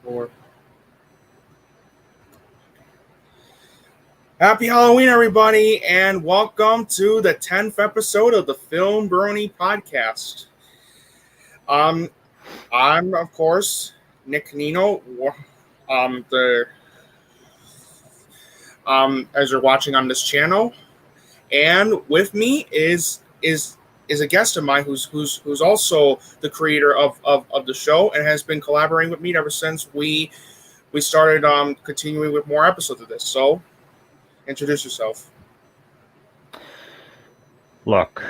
Or Happy Halloween, everybody, and welcome to the 10th episode of the FilmBrony podcast. Um, I'm of course Nick Nino. The As you're watching on this channel, and with me is a guest of mine who's also the creator of the show and has been collaborating with me ever since we started continuing with more episodes of this. So, introduce yourself. Look,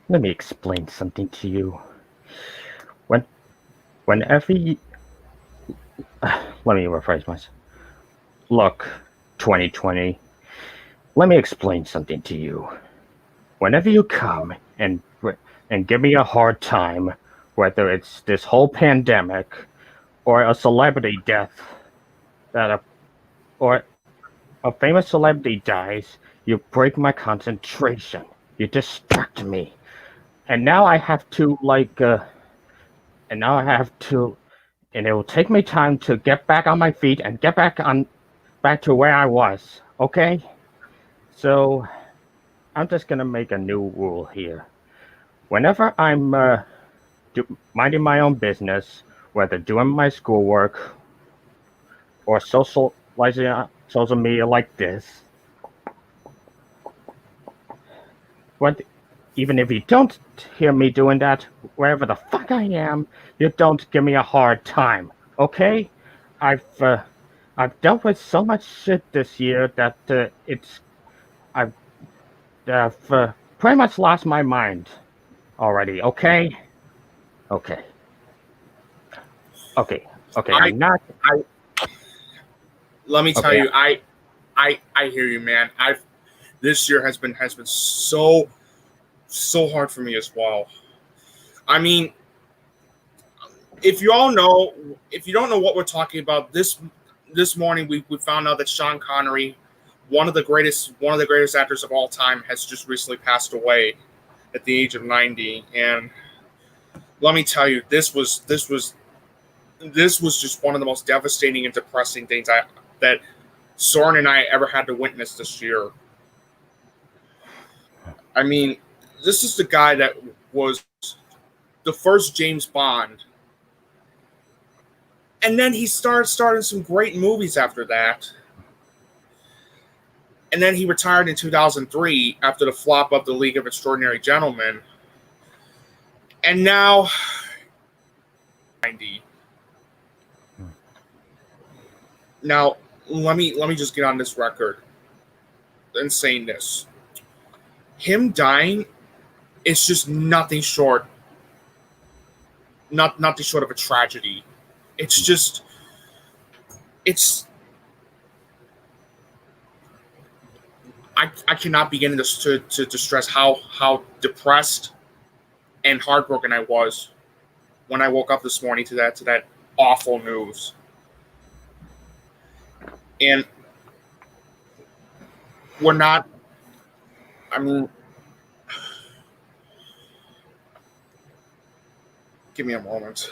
let me explain something to you. Whenever you... Let me rephrase myself. Look, 2020, let me explain something to you. Whenever you come and give me a hard time, whether it's this whole pandemic or a celebrity death or a famous celebrity dies, you break my concentration. You distract me. And now I have to and it will take me time to get back on my feet and get back to where I was. Okay? So I'm just gonna make a new rule here. Whenever I'm minding my own business, whether doing my schoolwork or socializing on social media like this, even if you don't hear me doing that, wherever the fuck I am, you don't give me a hard time, okay? I've dealt with so much shit this year that I've pretty much lost my mind already, okay? Okay. I'm not. Let me tell you, I hear you, man. This year has been so hard for me as well. I mean, if you don't know what we're talking about, this morning we found out that Sean Connery, one of the greatest actors of all time, has just recently passed away at the age of 90. And let me tell you, this was just one of the most devastating and depressing things that Soren and I ever had to witness this year. I mean, this is the guy that was the first James Bond. And then he started some great movies after that. And then he retired in 2003 after the flop of The League of Extraordinary Gentlemen. And now 90. Now, let me just get on this record and saying this. Him dying is just nothing short of a tragedy. I cannot begin to stress how depressed and heartbroken I was when I woke up this morning to that awful news. And we're not, I mean, give me a moment.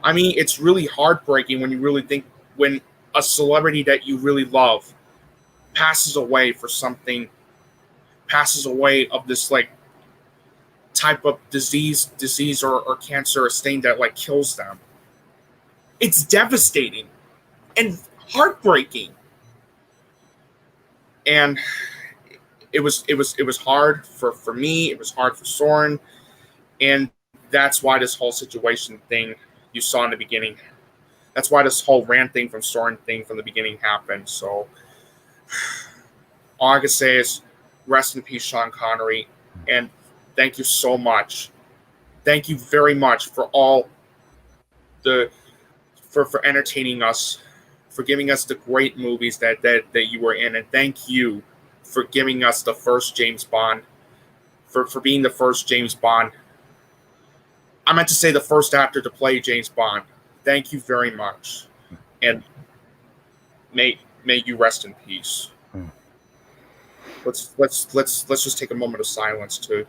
I mean, it's really heartbreaking when you really think when a celebrity that you really love passes away of this like type of disease or cancer or stain that like kills them. It's devastating and heartbreaking. And it was hard for me, it was hard for Soren, and that's why this whole situation thing you saw in the beginning, that's why this whole rant thing from Soren thing from the beginning happened. So all I can say is rest in peace, Sean Connery, and thank you so much. Thank you very much for all for entertaining us, for giving us the great movies that you were in, and thank you for giving us the first James Bond, for being the first James Bond. I meant to say the first actor to play James Bond. Thank you very much, and may you rest in peace. Let's just take a moment of silence to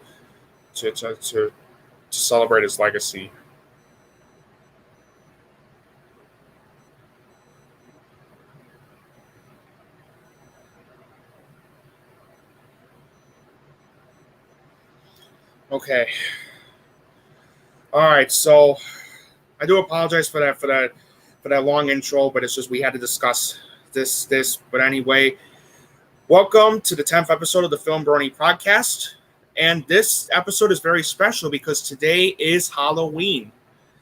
celebrate his legacy. Okay. All right. So I do apologize for that long intro, but it's just we had to discuss this. But anyway, welcome to the 10th episode of the FilmBrony podcast. And this episode is very special because today is Halloween.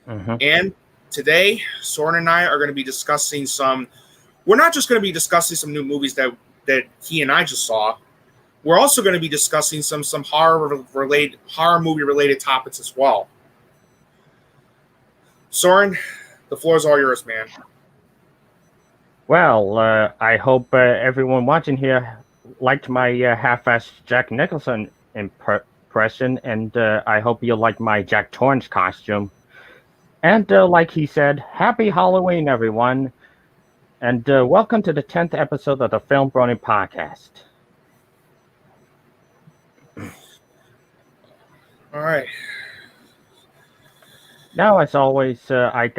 Mm-hmm. And today, Soren and I are going to be discussing we're not just going to be discussing some new movies that he and I just saw. We're also going to be discussing some horror movie related topics as well. Soren, the floor is all yours, man. Well, I hope everyone watching here liked my half-assed Jack Nicholson impression, and I hope you like my Jack Torrance costume. And like he said, happy Halloween, everyone, and welcome to the 10th episode of the FilmBrony podcast. All right. Now, as always, I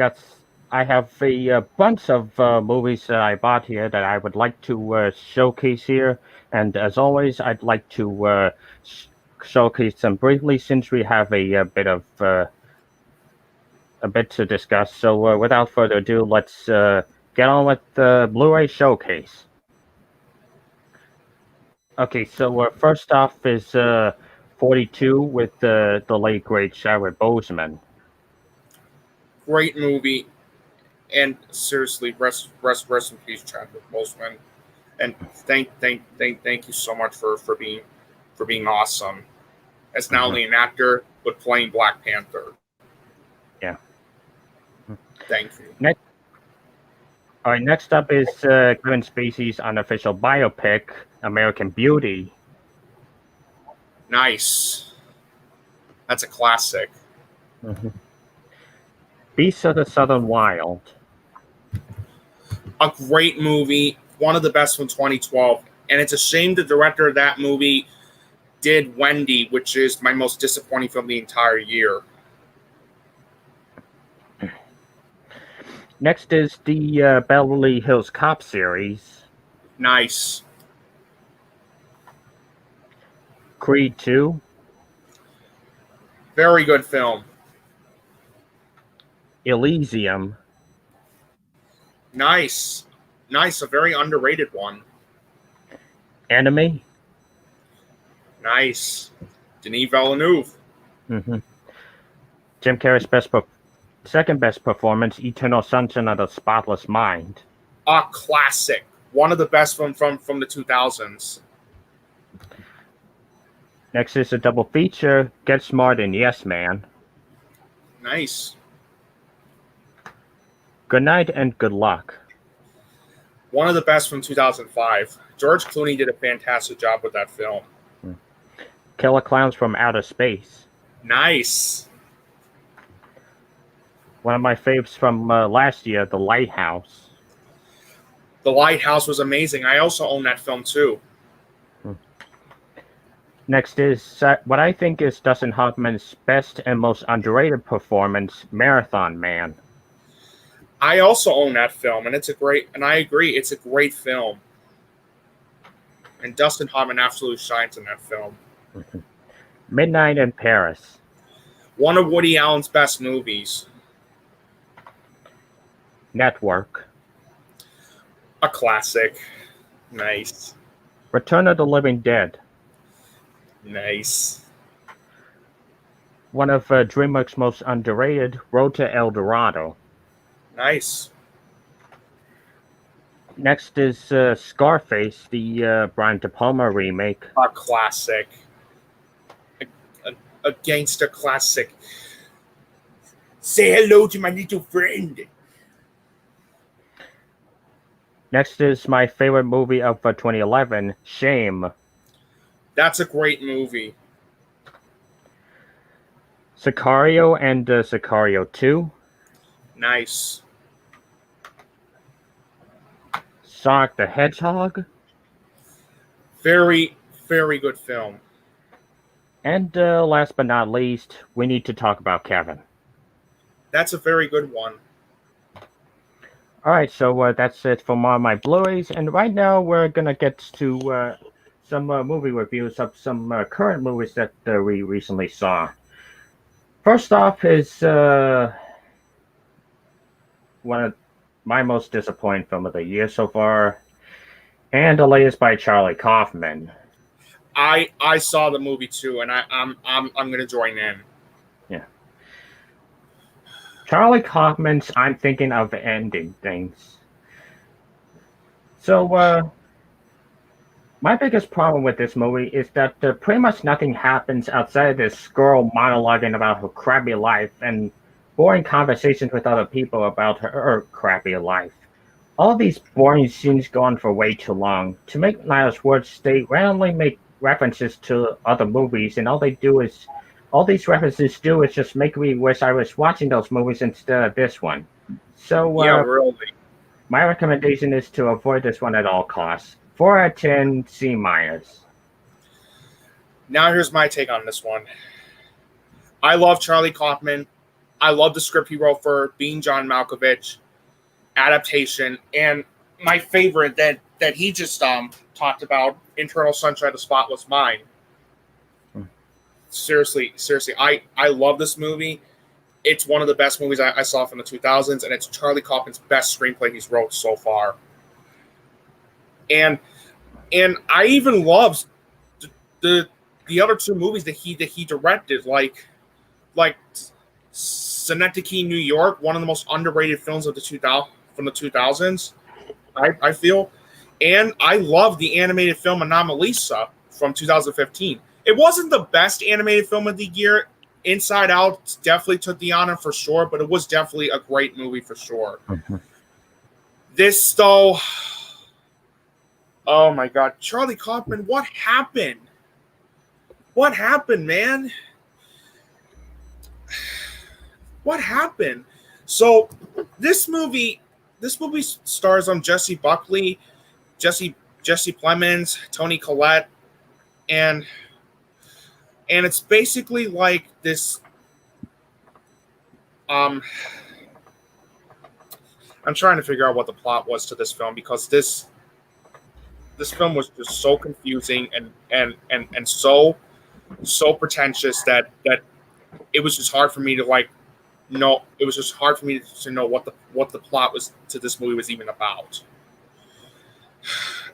have a bunch of movies that I bought here that I would like to showcase here, and as always, I'd like to showcase them briefly since we have a bit to discuss. So, without further ado, let's get on with the Blu-ray showcase. Okay, so first off is 42 with the late great Chadwick Boseman. Great movie, and seriously, rest in peace, Chadwick Boseman. And thank you so much for being awesome as not only an actor but playing Black Panther. Yeah. Thank you. All right, next up is Kevin Spacey's unofficial biopic, American Beauty. Nice. That's a classic. Mm-hmm. Beasts of the Southern Wild. A great movie, one of the best from 2012. And it's a shame the director of that movie did Wendy, which is my most disappointing film the entire year. Next is the Beverly Hills Cop series. Nice. Creed 2. Very good film. Elysium. Nice. A very underrated one. Enemy. Nice. Denis Villeneuve. Mm-hmm. Jim Carrey's second best performance, Eternal Sunshine of the Spotless Mind. A classic. One of the best from the 2000s. Next is a double feature, Get Smart and Yes Man. Nice. Good Night and Good Luck. One of the best from 2005. George Clooney did a fantastic job with that film. Killer Clowns from Outer Space. Nice. One of my faves from last year, The Lighthouse. The Lighthouse was amazing. I also own that film too. Next is what I think is Dustin Hoffman's best and most underrated performance, Marathon Man. I also own that film, and I agree, it's a great film. And Dustin Hoffman absolutely shines in that film. Midnight in Paris. One of Woody Allen's best movies. Network. A classic. Nice. Return of the Living Dead. Nice. One of DreamWorks' most underrated, Road to El Dorado. Nice. Next is Scarface, the Brian De Palma remake. A classic. A gangster classic. Say hello to my little friend. Next is my favorite movie of 2011, Shame. That's a great movie. Sicario and Sicario 2. Nice. Sonic the Hedgehog. Very, very good film. And last but not least, we need to talk about Kevin. That's a very good one. All right, so that's it for my Blu-rays. And right now we're going to get to some movie reviews of some current movies that we recently saw. First off is one of my most disappointing film of the year so far, and the latest by Charlie Kaufman. I saw the movie too, and I'm gonna join in. Yeah. Charlie Kaufman's I'm Thinking of Ending Things. So, my biggest problem with this movie is that pretty much nothing happens outside of this girl monologuing about her crappy life and boring conversations with other people about her crappy life. All these boring scenes go on for way too long. To make matters worse, they randomly make references to other movies, and all these references do is just make me wish I was watching those movies instead of this one. So, Yeah, really. my recommendation is to avoid this one at all costs. 4 out of 10, C minus. Now here's my take on this one. I love Charlie Kaufman. I love the script he wrote for Being John Malkovich, adaptation, and my favorite that he just talked about, Internal Sunshine of the Spotless Mind. Seriously, I love this movie. It's one of the best movies I saw from the 2000s, and it's Charlie Kaufman's best screenplay he's wrote so far. And I even love the other two movies that he directed, like Synecdoche, New York, one of the most underrated films of the 2000s. I feel, and I love the animated film Anomalisa from 2015. It wasn't the best animated film of the year. Inside Out definitely took the honor for sure, but it was definitely a great movie for sure. Mm-hmm. This though. Oh my God, Charlie Kaufman, what happened? What happened, man? What happened? So this movie stars on Jesse Buckley, Jesse Plemons, Toni Collette, and it's basically like this. I'm trying to figure out what the plot was to this film, because this film was just so confusing and so pretentious that it was just hard for me to know. It was just hard for me to know what the plot was to this movie was even about.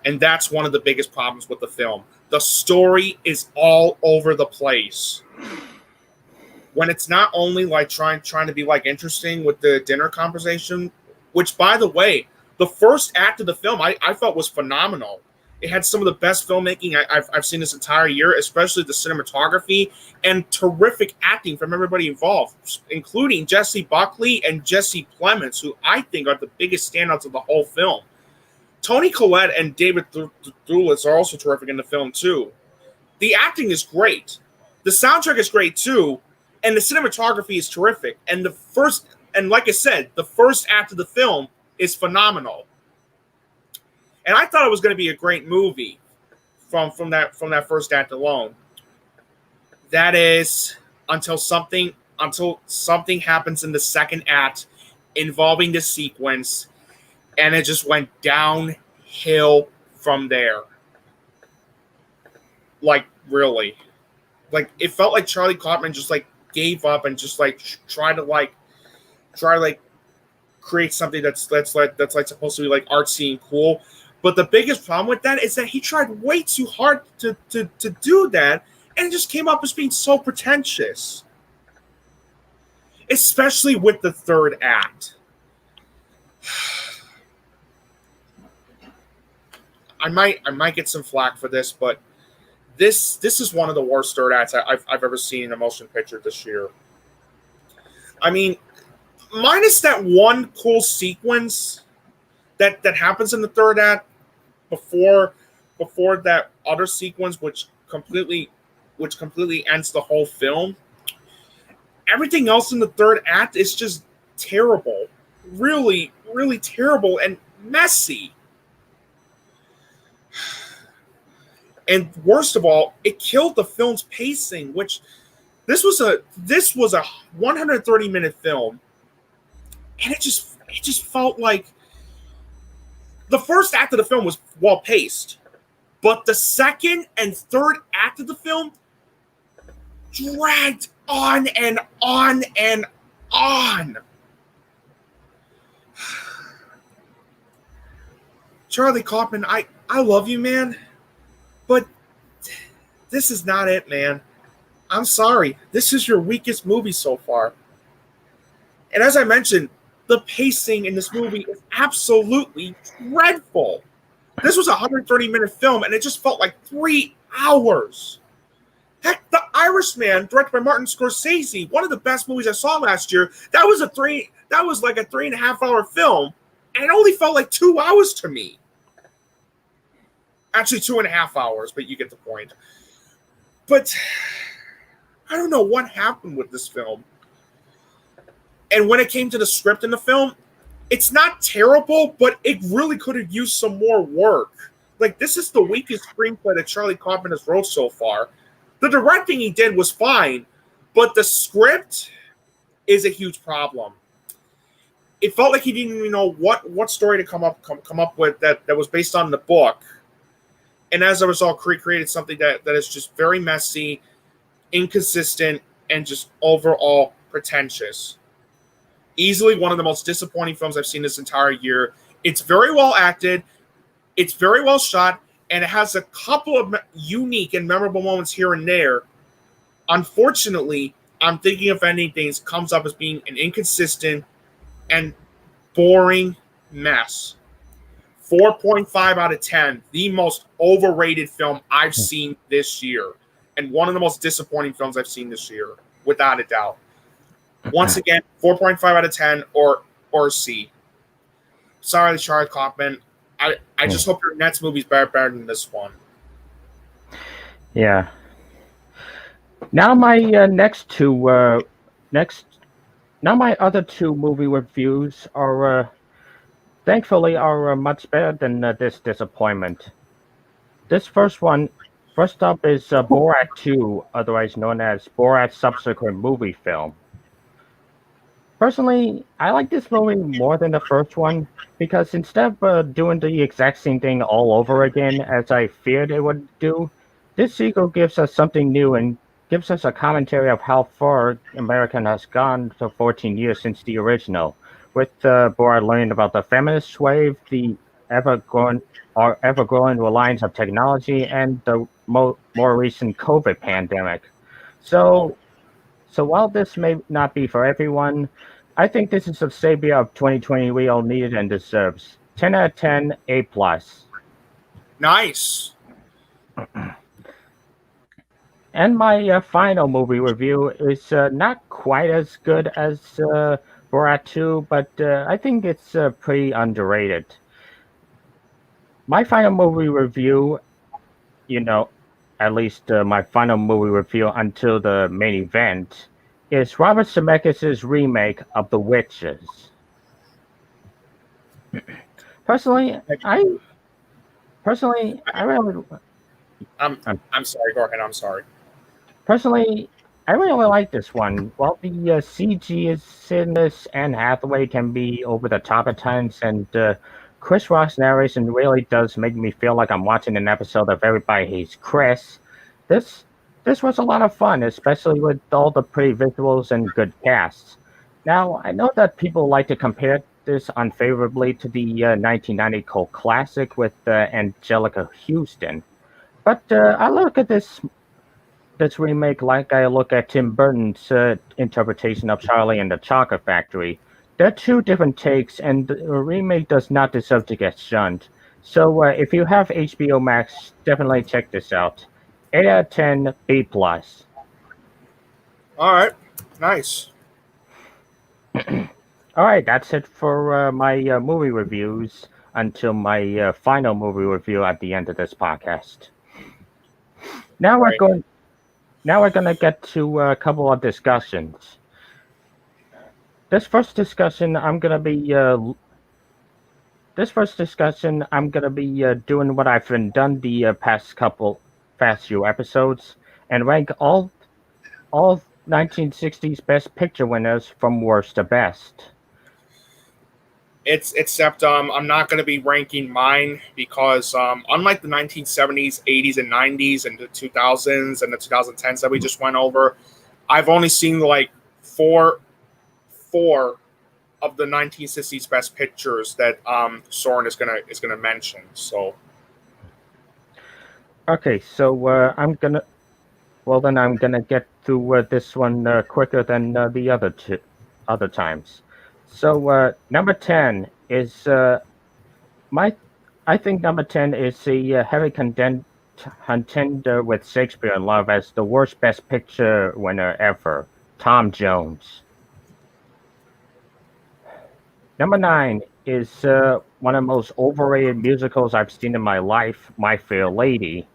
And that's one of the biggest problems with the film. The story is all over the place. When it's not only like trying to be like interesting with the dinner conversation, which, by the way, the first act of the film I felt was phenomenal. It had some of the best filmmaking I've seen this entire year, especially the cinematography and terrific acting from everybody involved, including Jesse Buckley and Jesse Plemons, who I think are the biggest standouts of the whole film. Toni Collette and David Thewlis are also terrific in the film too. The acting is great. The soundtrack is great too, and the cinematography is terrific. And like I said, the first act of the film is phenomenal. And I thought it was going to be a great movie from that first act alone. That is until something happens in the second act involving this sequence, and it just went downhill from there. Like, really. Like, it felt like Charlie Kaufman just like gave up and just like try to create something that's supposed to be like artsy and cool. But the biggest problem with that is that he tried way too hard to do that, and it just came up as being so pretentious. Especially with the third act. I might get some flack for this, but this is one of the worst third acts I've ever seen in a motion picture this year. I mean, minus that one cool sequence that happens in the third act before that other sequence which completely ends the whole film. Everything else in the third act is just terrible. Really, really terrible and messy. And worst of all, it killed the film's pacing, which this was a 130-minute film, and it just felt like the first act of the film was well paced. But the second and third act of the film dragged on and on and on. Charlie Kaufman, I love you, man, but this is not it, man. I'm sorry. This is your weakest movie so far. And as I mentioned, the pacing in this movie is absolutely dreadful. This was a 130-minute film, and it just felt like 3 hours. Heck, The Irishman, directed by Martin Scorsese, one of the best movies I saw last year, that was like a 3.5-hour film, and it only felt like 2 hours to me. Actually, 2.5 hours, but you get the point. But I don't know what happened with this film. And when it came to the script in the film, it's not terrible, but it really could have used some more work. Like, this is the weakest screenplay that Charlie Kaufman has wrote so far. The directing he did was fine, but the script is a huge problem. It felt like he didn't even know what story to come up with that was based on the book. And as a result, created something that is just very messy, inconsistent, and just overall pretentious. Easily one of the most disappointing films I've seen this entire year. It's very well acted, it's very well shot, and it has a couple of unique and memorable moments here and there. Unfortunately, I'm thinking if anything, it comes up as being an inconsistent and boring mess. 4.5 out of 10, the most overrated film I've seen this year, and one of the most disappointing films I've seen this year, without a doubt. Once again, 4.5 out of 10 or C. Sorry, Charlie Kaufman. I just hope your next movie's better than this one. Yeah. Now my my other two movie reviews are thankfully are much better than this disappointment. This first up is Borat 2, otherwise known as Borat's subsequent movie film. Personally, I like this movie more than the first one because instead of doing the exact same thing all over again as I feared it would do, this sequel gives us something new and gives us a commentary of how far America has gone for 14 years since the original, with Borat learning about the feminist wave, the ever-growing reliance of technology, and the more recent COVID pandemic. So while this may not be for everyone, I think this is a savior of 2020 we all needed and deserves. 10 out of 10, A+. Nice. And my final movie review is not quite as good as Borat 2, but I think it's pretty underrated. My final movie review, at least my final movie review until the main event, is Robert Zemeckis' remake of The Witches. Personally, I really. I'm sorry. Go ahead. I'm sorry. Personally, I really like this one. While the CG is in this, Anne Hathaway can be over the top at times, and Chris Rock's narration really does make me feel like I'm watching an episode of Everybody Hates Chris. This was a lot of fun, especially with all the pretty visuals and good casts. Now, I know that people like to compare this unfavorably to the 1990 cult classic with Angelica Houston, but I look at this remake like I look at Tim Burton's interpretation of Charlie and the Chocolate Factory. They're two different takes, and the remake does not deserve to get shunned. So if you have HBO Max, definitely check this out. 8 out of 10, B+. All right. Nice. All right, that's it for my movie reviews until my final movie review at the end of this podcast. Now we're going to get to a couple of discussions. This first discussion, I'm gonna be doing what I've been done the past few episodes, and rank all 1960s Best Picture winners from worst to best. It's except I'm not going to be ranking mine because unlike the 1970s, 80s, and 90s, and the 2000s and the 2010s that we just went over, I've only seen like four of the 1960s best pictures that Soren is gonna mention. So Okay, so I'm gonna get through this one quicker than the other times. So number 10 is my. I think number 10 is a heavy contender with Shakespeare in Love as the worst Best Picture winner ever, Tom Jones. Number 9 is one of the most overrated musicals I've seen in my life, My Fair Lady.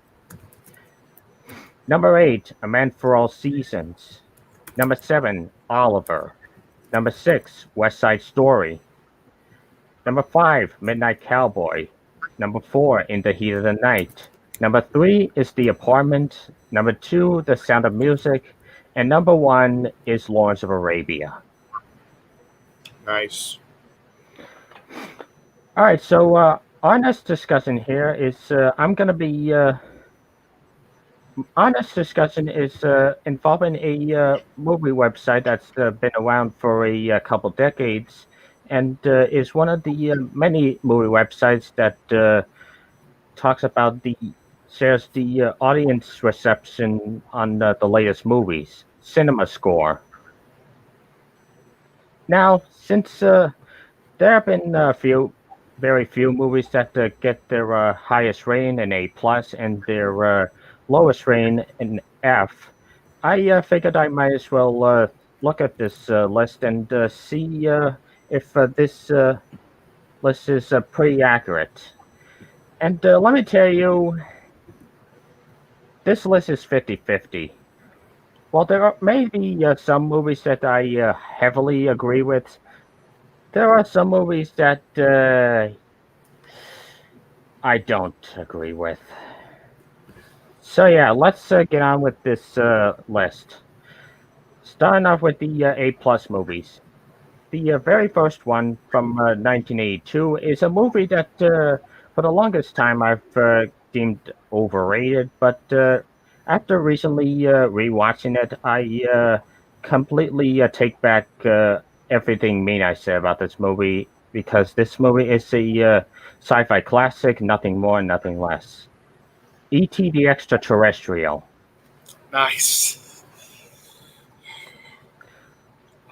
Number 8, A Man for All Seasons. Number 7, Oliver. Number 6, West Side Story. Number 5, Midnight Cowboy. Number 4, In the Heat of the Night. Number 3 is The Apartment. Number 2, The Sound of Music. And number 1 is Lawrence of Arabia. nice. All right, so our next discussion here is I'm going to be our next discussion is involving a movie website that's been around for a couple decades, and is one of the many movie websites that talks about the shares the audience reception on the latest movies, Cinema Score. Now, since there have been very few movies that get their highest rating an A plus and their lowest rating an F, I figured I might as well look at this list and see if this list is pretty accurate. And let me tell you, this list is 50-50. While may be some movies that I heavily agree with, there are some movies that I don't agree with. So yeah, let's get on with this list. Starting off with the A plus movies. The very first one from 1982 is a movie that for the longest time I've deemed overrated, but after recently rewatching it, I completely take back everything mean I said about this movie, because this movie is a sci-fi classic, nothing more, nothing less. E.T. the Extraterrestrial. Nice.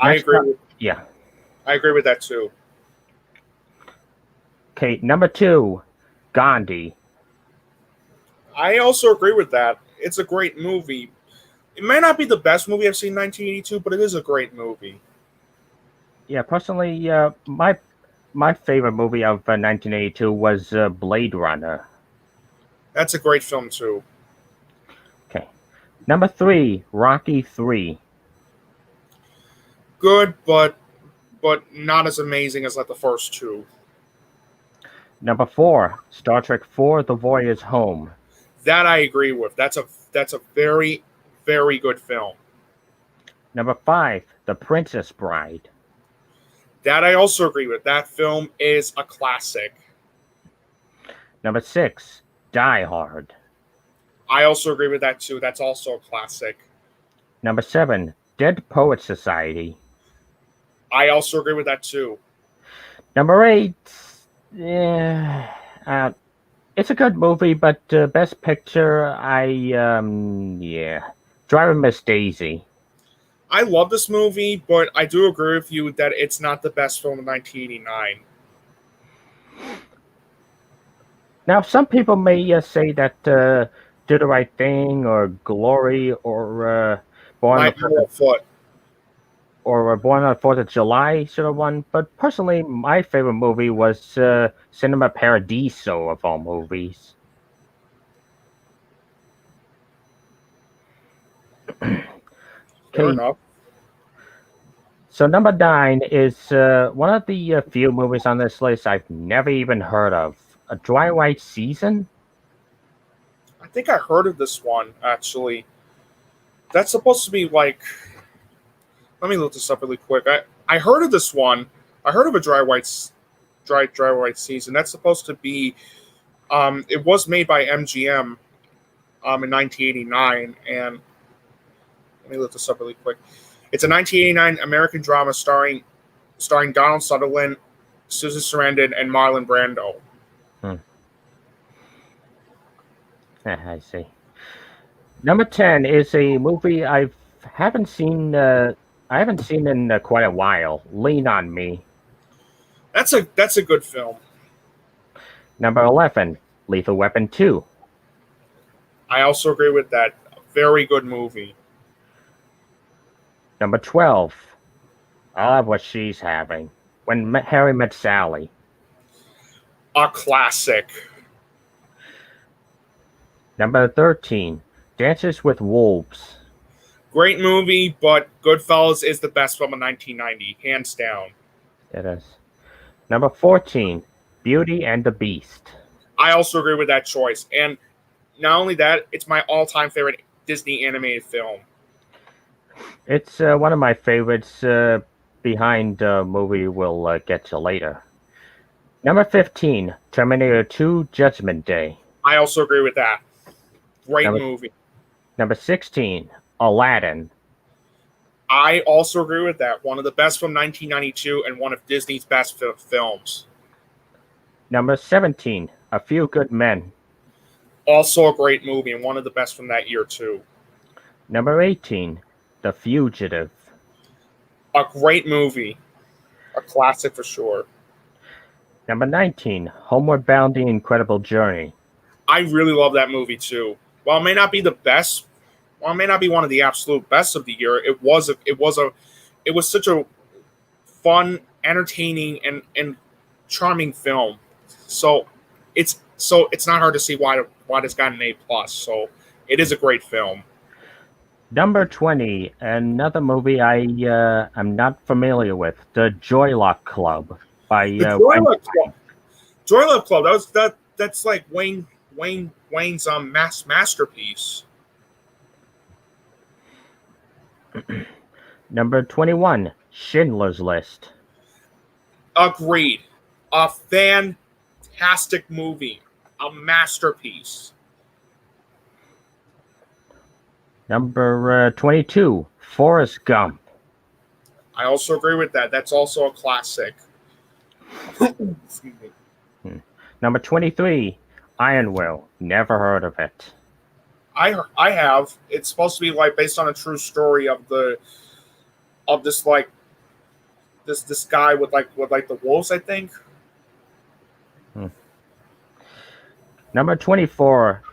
Next up, yeah. I agree with that too. Okay, number 2, Gandhi. I also agree with that. It's a great movie. It may not be the best movie I've seen in 1982, but it is a great movie. Yeah, personally, my favorite movie of 1982 was Blade Runner. That's a great film too. Okay, number 3, Rocky 3. Good, but not as amazing as like the first two. Number 4, Star Trek 4: The Voyage Home. That I agree with. That's a very very good film. Number 5, The Princess Bride. That I also agree with. That film is a classic. Number 6, Die Hard. I also agree with that too. That's also a classic. Number 7, Dead Poet Society. I also agree with that too. Number 8, yeah, it's a good movie, but Best Picture, Driving Miss Daisy. I love this movie, but I do agree with you that it's not the best film of 1989. Now, some people may say that Do the Right Thing or Glory or Born on the Foot. or Born on the 4th of July should have won. But personally, my favorite movie was Cinema Paradiso of all movies. Fair enough. So number 9 is one of the few movies on this list I've never even heard of. A Dry White Season? I think I heard of this one, actually. That's supposed to be like... Let me look this up really quick. I heard of this one. I heard of a Dry White dry white season. That's supposed to be. It was made by MGM in 1989, and let me look this up really quick. It's a 1989 American drama starring Donald Sutherland, Susan Sarandon, and Marlon Brando. I see. Number 10 is a movie I haven't seen. I haven't seen in quite a while. Lean on Me. That's a good film. Number 11, Lethal Weapon 2. I also agree with that. Very good movie. Number 12, I love what she's having. When Harry Met Sally. A classic. Number 13, Dances with Wolves. Great movie, but Goodfellas is the best film of 1990, hands down. It is. Number 14, Beauty and the Beast. I also agree with that choice. And not only that, it's my all-time favorite Disney animated film. It's one of my favorites behind a movie we'll get to later. Number 15, Terminator 2 Judgment Day. I also agree with that. Great movie. Number 16, Aladdin. I also agree with that. One of the best from 1992 and one of Disney's best films. Number 17, A Few Good Men. Also a great movie and one of the best from that year too. Number 18, The Fugitive. A great movie. A classic for sure. Number 19, Homeward Bound: The Incredible Journey. I really love that movie too. While it may not be the best, while it may not be one of the absolute best of the year, it was such a fun, entertaining, and charming film. So it's not hard to see why it's got an A+. So it is a great film. Number 20, another movie I'm not familiar with, The Joy Luck Club by Joy Luck Club. That's like Wayne's masterpiece. Number 21, Schindler's List. Agreed. A fantastic movie. A masterpiece. Number 22, Forrest Gump. I also agree with that. That's also a classic. Number 23, Iron Will. Never heard of it. I have. It's supposed to be like based on a true story of this guy with the wolves, I think. Number 24.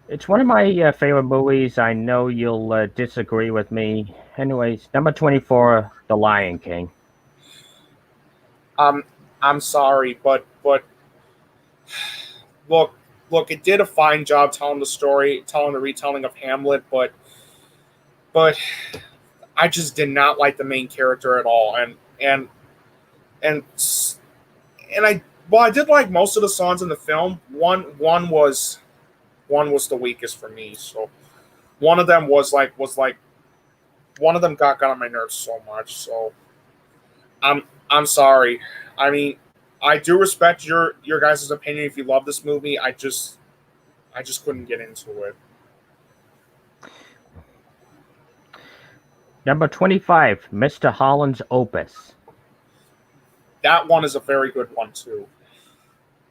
It's one of my favorite movies. I know you'll disagree with me. Anyways, number 24, The Lion King. I'm sorry, but look, it did a fine job telling the story, telling the retelling of Hamlet, but I just did not like the main character at all, and I did like most of the songs in the film. One was the weakest for me. So one of them was like one of them got on my nerves so much. So I'm sorry. I mean, I do respect your guys' opinion if you love this movie. I just couldn't get into it. Number 25, Mr. Holland's Opus. That one is a very good one too.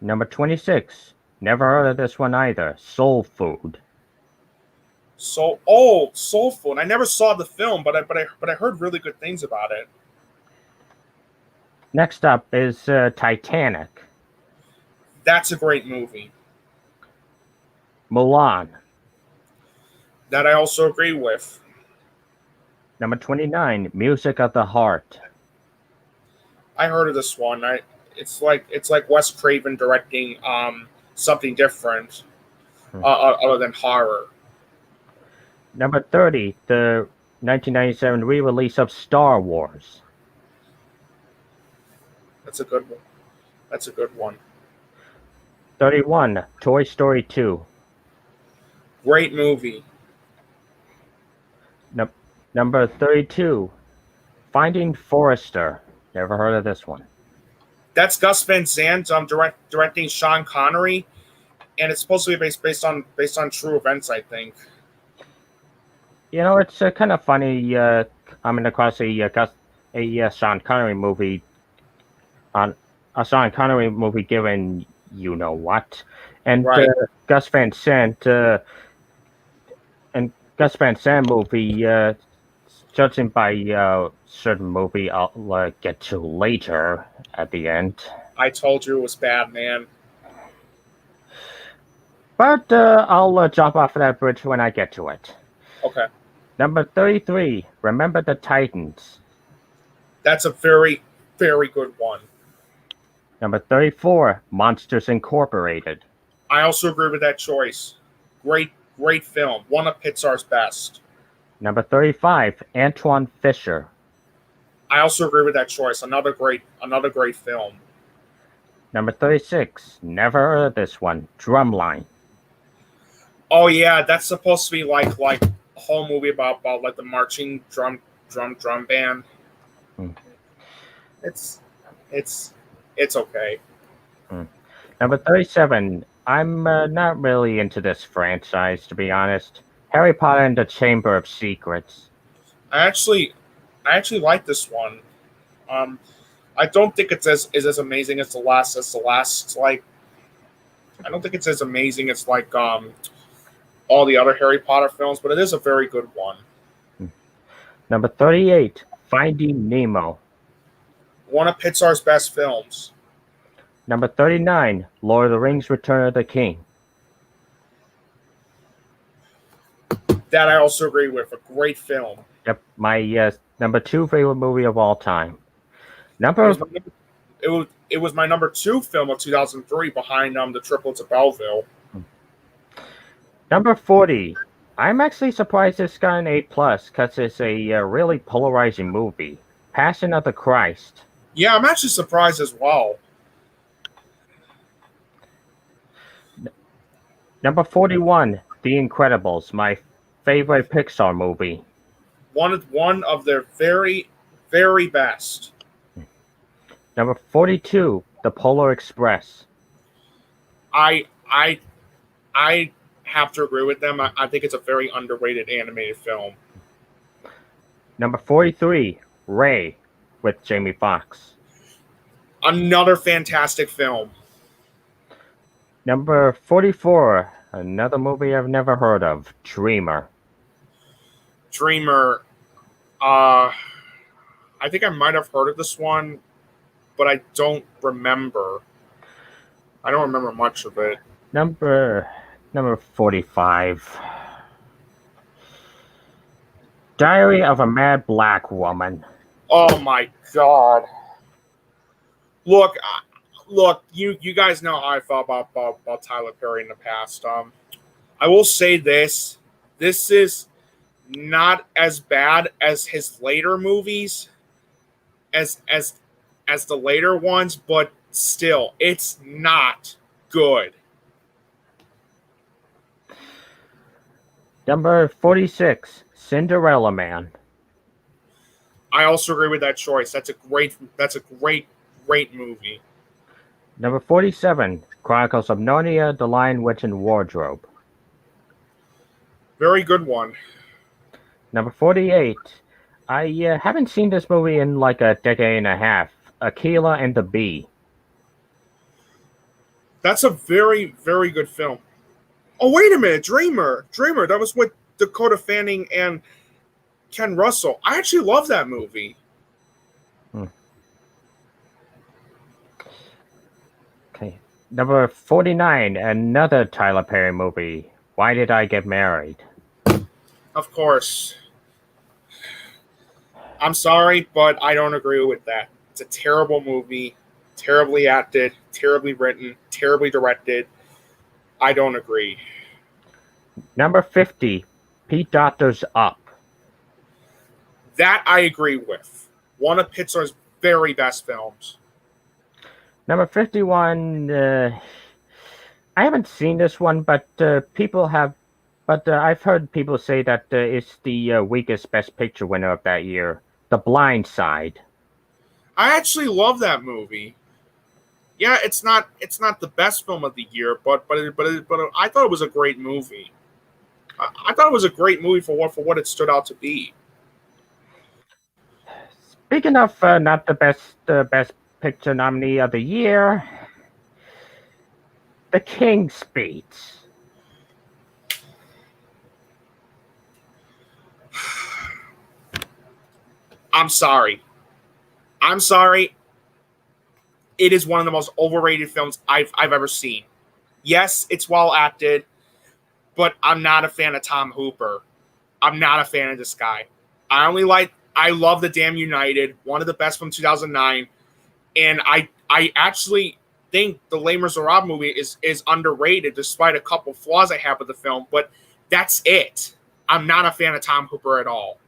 Number 26, never heard of this one either, Soul Food. Soul Food. I never saw the film, but I heard really good things about it. Next up is Titanic. That's a great movie. Mulan. That I also agree with. Number 29, Music of the Heart. I heard of this one. It's like Wes Craven directing something different other than horror. Number 30, the 1997 re-release of Star Wars. That's a good one. 31, Toy Story 2. Great movie. Number 32, Finding Forrester. Never heard of this one. That's Gus Van Sant directing Sean Connery, and it's supposed to be based on true events, I think. It's kind of funny coming across a Sean Connery movie on a Sean Connery movie given you know what, and Right. Gus Van Sant and Gus Van Sant movie. Judging by certain movie, I'll get to later at the end. I told you it was bad, man. But I'll jump off of that bridge when I get to it. Okay. Number 33, Remember the Titans. That's a very, very good one. Number 34, Monsters Incorporated. I also agree with that choice. Great film. One of Pixar's best. Number 35, Antoine Fisher. I also agree with that choice. Another great film. Number 36, never heard of this one, Drumline. Oh yeah, that's supposed to be like a whole movie about like the marching drum band. It's okay. Number 37, I'm not really into this franchise, to be honest. Harry Potter and the Chamber of Secrets. I actually like this one. I don't think it's as amazing as the last. Like, I don't think it's as amazing as like all the other Harry Potter films, but it is a very good one. Number 38, Finding Nemo. One of Pixar's best films. Number 39, Lord of the Rings: Return of the King. That I also agree with. A great film. Yep, my number 2 favorite movie of all time. It was my number 2 film of 2003, behind The Triplets of Belleville. Number 40. I'm actually surprised this got an A+ because it's a really polarizing movie. Passion of the Christ. Yeah, I'm actually surprised as well. Number 41. The Incredibles, my favorite Pixar movie. One of their very, very best. Number 42. The Polar Express. I have to agree with them. I think it's a very underrated animated film. Number 43. Ray with Jamie Foxx. Another fantastic film. Number 44. Another movie I've never heard of. Dreamer. I think I might have heard of this one, but I don't remember. I don't remember much of it. Number 45. Diary of a Mad Black Woman. Oh my god! Look, you guys know how I felt about Tyler Perry in the past. I will say this: this is not as bad as his later movies, as the later ones, but still, it's not good. Number 46, Cinderella Man. I also agree with that choice. That's a great movie. Number 47, Chronicles of Narnia, The Lion, Witch, and Wardrobe. Very good one. Number 48, I haven't seen this movie in like a decade and a half. Akilah and the Bee. That's a very, very good film. Oh, wait a minute. Dreamer. That was with Dakota Fanning and Ken Russell. I actually love that movie. Okay. Number 49, another Tyler Perry movie. Why Did I Get Married? Of course. I'm sorry, but I don't agree with that. It's a terrible movie. Terribly acted, terribly written, terribly directed. I don't agree. Number 50, Pete Docter's Up. That I agree with. One of Pixar's very best films. Number 51, I haven't seen this one, but people have. But I've heard people say that it's the weakest Best Picture winner of that year. The Blind Side. I actually love that movie. Yeah, it's not the best film of the year, but I thought it was a great movie. I thought it was a great movie for what it stood out to be. Speaking of not the best picture nominee of the year, The King's Speech. I'm sorry. I'm sorry. It is one of the most overrated films I've ever seen. Yes, it's well acted, but I'm not a fan of Tom Hooper. I'm not a fan of this guy. I love The Damn United, one of the best from 2009, and I actually think the Les Miserables movie is underrated despite a couple flaws I have with the film, but that's it. I'm not a fan of Tom Hooper at all.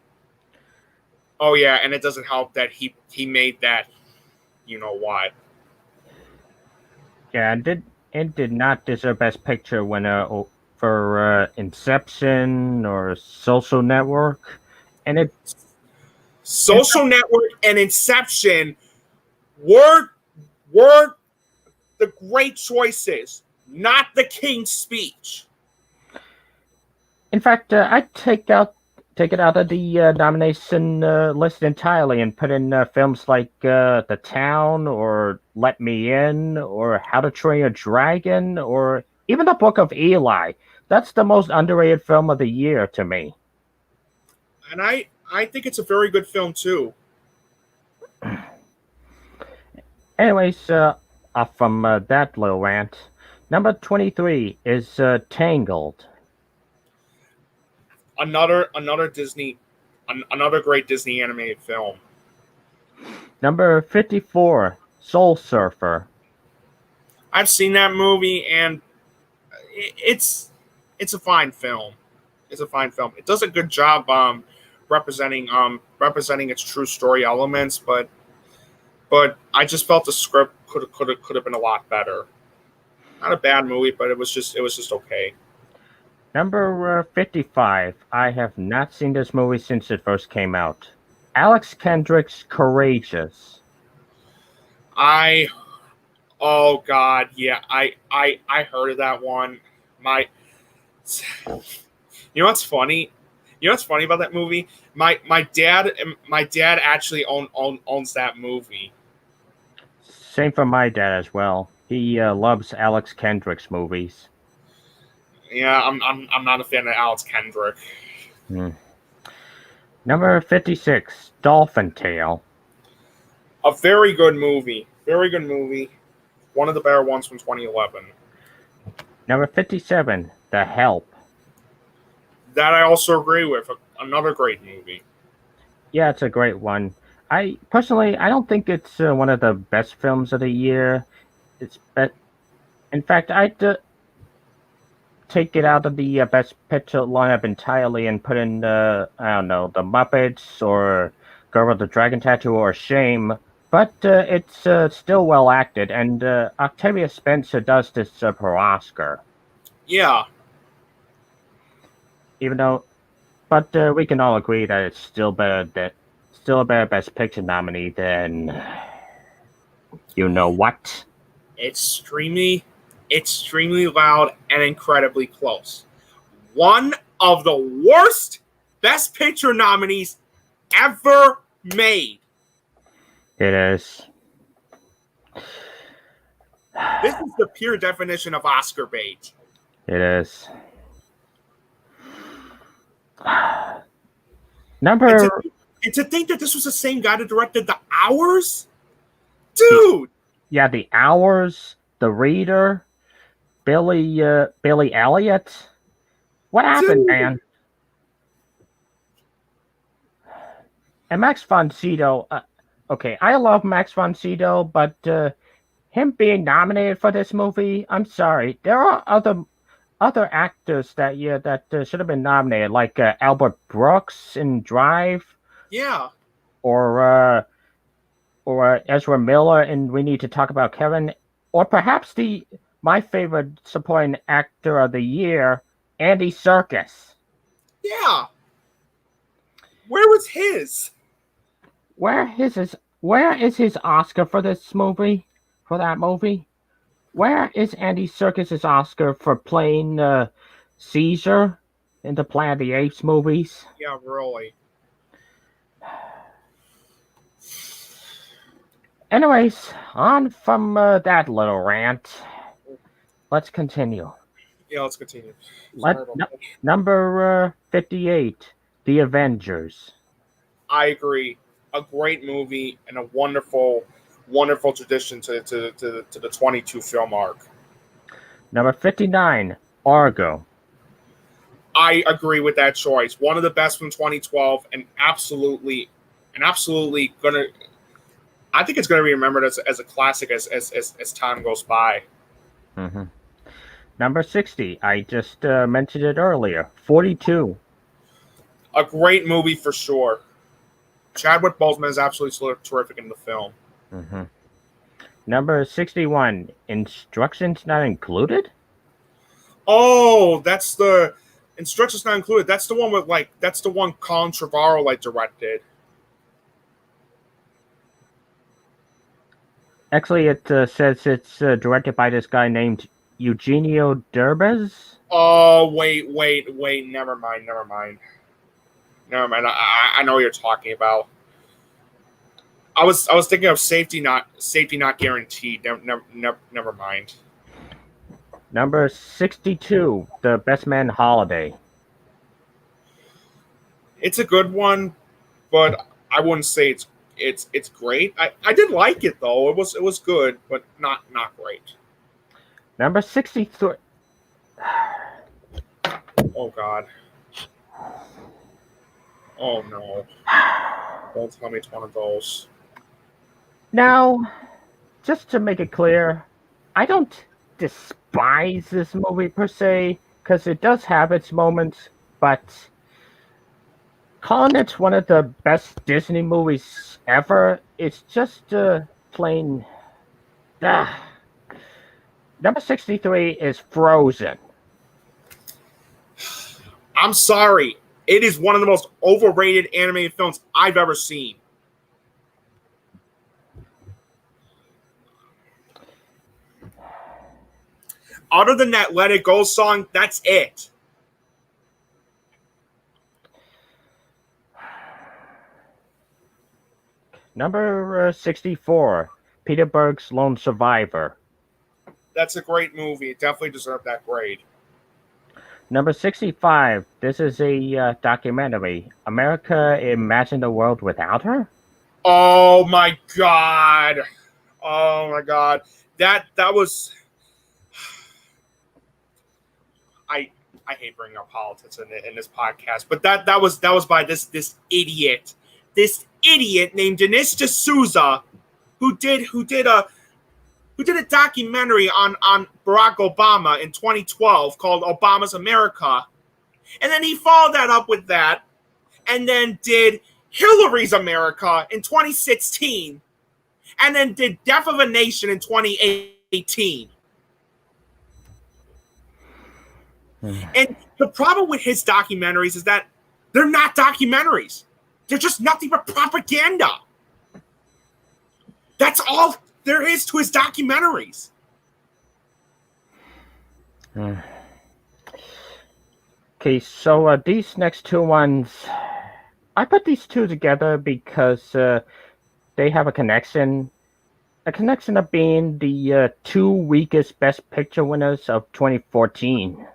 Oh yeah, and it doesn't help that he made that, you know what. Yeah, it did not deserve Best Picture winner for Inception or Social Network, and it in Social Network and Inception were were the great choices, not the King's Speech. in fact I'd take it out of the nomination list entirely and put in films like The Town or Let Me In or How to Train a Dragon or even The Book of Eli. That's the most underrated film of the year to me. And I think it's a very good film too. Anyways, off from that little rant, number 23 is Tangled. Another Disney, another great Disney animated film. Number 54, Soul Surfer. I've seen that movie, and it's it's a fine film. It's a fine film. It does a good job representing its true story elements, but I just felt the script could have been a lot better. Not a bad movie, but it was just okay. Number 55, I have not seen this movie since it first came out. Alex Kendrick's Courageous. I Oh God, yeah, I heard of that one. My, you know what's funny? You know what's funny about that movie? My dad actually owns that movie. Same for my dad as well. He loves Alex Kendrick's movies. Yeah, I'm not a fan of Alex Kendrick. Hmm. Number 56, Dolphin Tale. A very good movie. Very good movie. One of the better ones from 2011. Number 57, The Help. That I also agree with. Another great movie. Yeah, it's a great one. I don't think it's one of the best films of the year. In fact, I'd take it out of the best picture lineup entirely and put in I don't know, The Muppets or Girl with the Dragon Tattoo or Shame. But it's still well acted, and Octavia Spencer does this per Oscar. Yeah, Even though, but we can all agree that it's still a better Best Picture nominee than you know what. extremely loud and incredibly close. One of the worst Best Picture nominees ever made. It is. This is the pure definition of Oscar bait. It is. And to, Number and to think that this was the same guy that directed The Hours? Dude! yeah, The Hours, The Reader, Billy Elliot. What happened, Dude! man? And Max von Sydow. Okay, I love Max von Sydow, but him being nominated for this movie, I'm sorry. There are other actors that should have been nominated, like Albert Brooks in Drive, Yeah. or Ezra Miller in We Need to Talk About Kevin, or perhaps the my favorite supporting actor of the year, Andy Serkis. Yeah. Where was his? Where is his Oscar for this movie? for that movie? Where is Andy Serkis's Oscar for playing Caesar in the Planet of the Apes movies? Yeah, really. Anyways, on from that little rant. Let's continue. Yeah, let's continue. Let, Sorry about no, that. number 58, The Avengers. I agree. A great movie and a wonderful, wonderful tradition to the 22 film arc. Number 59, Argo. I agree with that choice. One of the best from 2012, and absolutely gonna. I think it's gonna be remembered as a classic as time goes by. Mm-hmm. Number 60, I just mentioned it earlier, 42. A great movie for sure. Chadwick Boseman is absolutely terrific in the film. Mm-hmm. Number 61, Instructions Not Included? Oh, that's the instructions not included. That's the one with that's the one Colin Trevorrow directed. Actually, it says it's directed by this guy named Eugenio Derbez. Oh, wait. Never mind. I know what you're talking about. I was thinking of safety not guaranteed. Never mind. Number 62, The Best Man Holiday. It's a good one, but I wouldn't say it's great. I did like it though. It was good, but not great. Number 63. Oh God. Oh no. Don't tell me it's one of those. Now, just to make it clear, I don't despise this movie per se, because it does have its moments, but calling it one of the best Disney movies ever, it's just plain. Number 63 is Frozen. I'm sorry. It is one of the most overrated animated films I've ever seen. Other than that Let It Go song, that's it. Number 64, Peter Berg's Lone Survivor. That's a great movie. It definitely deserved that grade. Number 65, this is a documentary. America Imagined a World Without Her? Oh my God. Oh my God. That was. I hate bringing up politics in this podcast, but that was by this idiot named Dinesh D'Souza, who did a documentary on Barack Obama in 2012 called Obama's America, and then he followed that up with that, and then did Hillary's America in 2016, and then did Death of a Nation in 2018. And the problem with his documentaries is that they're not documentaries. They're just nothing but propaganda. That's all there is to his documentaries. Okay, so these next two ones, I put these two together because they have a connection. A connection of being the two weakest Best Picture winners of 2014.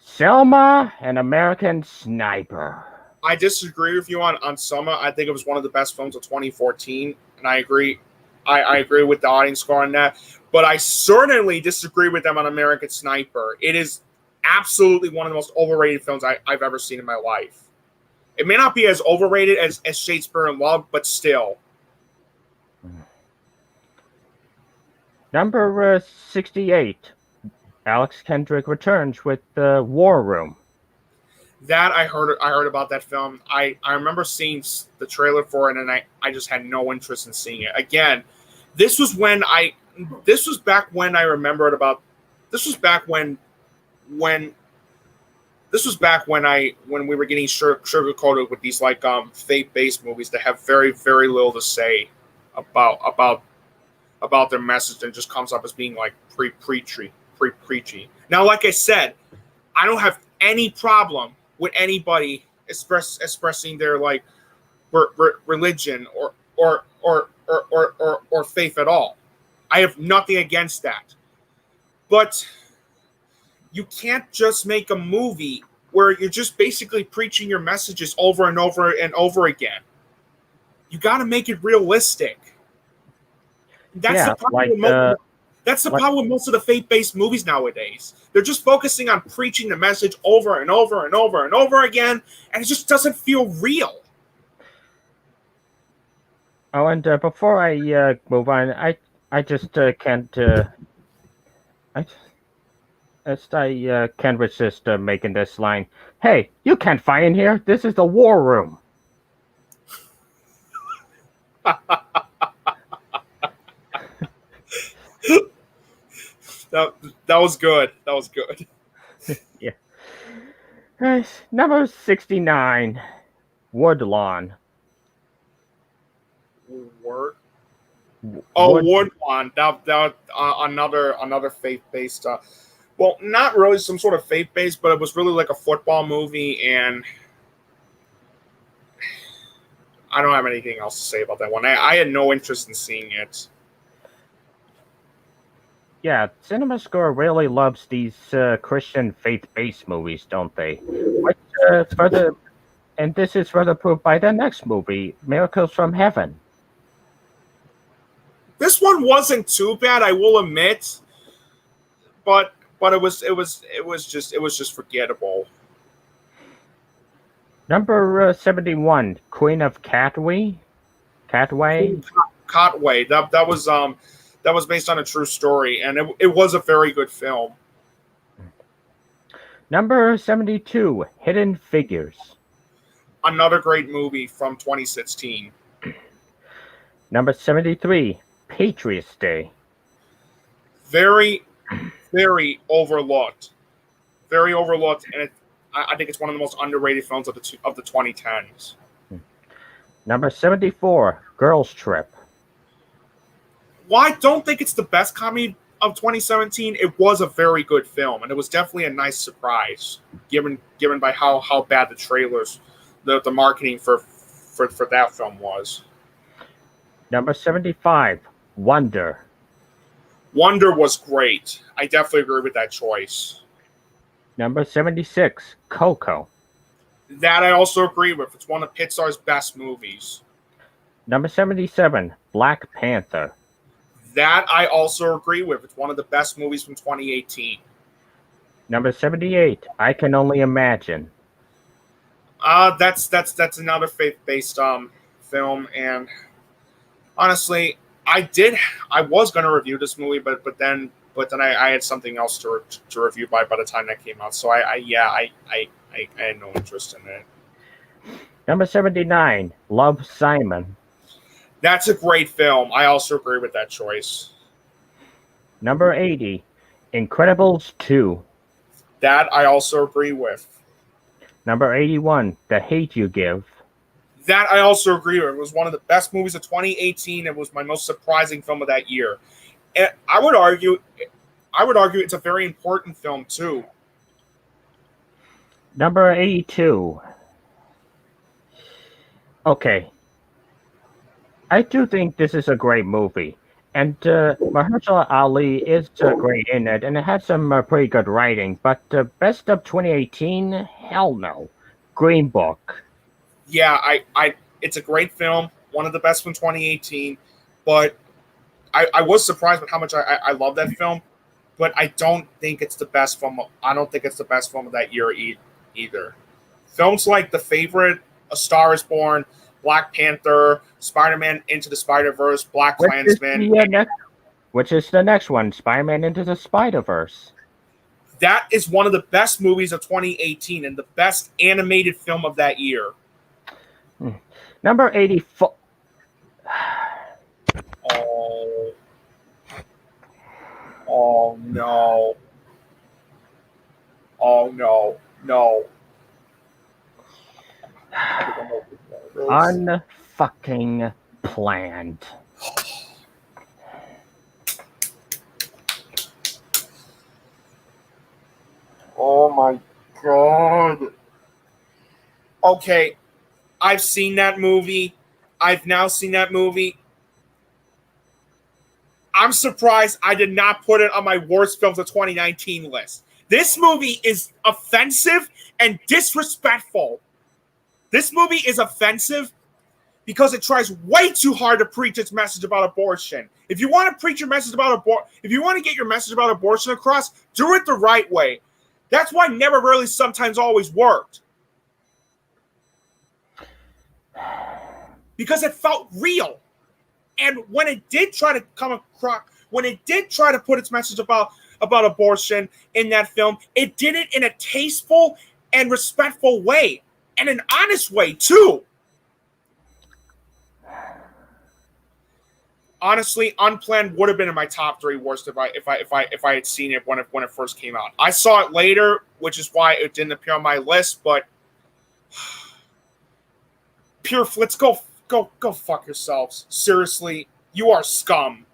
Selma and American Sniper. I disagree with you on Selma. I think it was one of the best films of 2014, and I agree. I agree with the audience score on that. But I certainly disagree with them on American Sniper. It is absolutely one of the most overrated films I've ever seen in my life. It may not be as overrated as Shakespeare in Love, but still. Number 68. Alex Kendrick returns with the War Room. That I heard about that film. I remember seeing the trailer for it, and I just had no interest in seeing it. Again, this was back when I remembered about. This was back when we were getting sugar-coated with these faith-based movies that have very, very little to say about about their message and just comes up as being like preachy. Now, like I said, I don't have any problem with anybody expressing their like religion or faith at all. I have nothing against that. But you can't just make a movie where you're just basically preaching your messages over and over and over again. You got to make it realistic. That's the problem with most of the faith-based movies nowadays. They're just focusing on preaching the message over and over and over and over again, and it just doesn't feel real. Oh, and before I move on, I just can't I can't resist making this line. Hey, you can't fight in here. This is the war room. That was good. That was good. Yeah. Number 69, Woodlawn. Woodlawn. That another faith-based. Well, not really some sort of faith-based, but it was really like a football movie, and I don't have anything else to say about that one. I had no interest in seeing it. Yeah, CinemaScore really loves these Christian faith-based movies, don't they? Which, and this is further proved by the next movie, Miracles from Heaven. This one wasn't too bad, I will admit, but it was just forgettable. Number 71, Queen of Catway. Catway. That was based on a true story, and it was a very good film. Number 72, Hidden Figures. Another great movie from 2016. Number 73, Patriots Day. Very, very overlooked. Very overlooked, and I think it's one of the most underrated films of the 2010s. Number 74, Girls Trip. Well, I don't think it's the best comedy of 2017. It was a very good film, and it was definitely a nice surprise, given by how bad the trailers, the marketing for that film was. Number 75, Wonder. Wonder was great. I definitely agree with that choice. Number 76, Coco. That I also agree with. It's one of Pixar's best movies. Number 77, Black Panther. That I also agree with. It's one of the best movies from 2018. Number 78, I Can Only Imagine. That's another faith-based film, and honestly, I was gonna review this movie, but then I had something else to review by the time that came out. So I had no interest in it. Number 79, Love, Simon. That's a great film. I also agree with that choice. Number 80, Incredibles 2. That I also agree with. Number 81, The Hate U Give. That I also agree with. It was one of the best movies of 2018. It was my most surprising film of that year. And I would argue it's a very important film too. Number 82. Okay. I do think this is a great movie. And Mahershala Ali is great in it, and it has some pretty good writing. But best of 2018? Hell no. Green Book. Yeah, it's a great film, one of the best from 2018. But I was surprised with how much I love that film. But I don't think it's the best film. I don't think it's the best film of that year either. Films like The Favorite, A Star Is Born, Black Panther, Spider-Man Into the Spider-Verse, Black Klansman. Which is the next one, Spider-Man Into the Spider-Verse. That is one of the best movies of 2018 and the best animated film of that year. Number 84. Oh no. Oh no. No. Unfucking planned. my god. Okay, I've seen that movie. I've now seen that movie. I'm surprised I did not put it on my worst films of 2019 list. This movie is offensive and disrespectful. This movie is offensive because it tries way too hard to preach its message about abortion. If you want to preach your message about if you want to get your message about abortion across, do it the right way. That's why Never Really Sometimes Always worked. Because it felt real. And when it did try to come across, when it did try to put its message about abortion in that film, it did it in a tasteful and respectful way, and an honest way too. Honestly, Unplanned would have been in my top 3 worst if I had seen it when it first came out. I saw it later, which is why it didn't appear on my list. But Pure Flits, go fuck yourselves. Seriously, you are scum.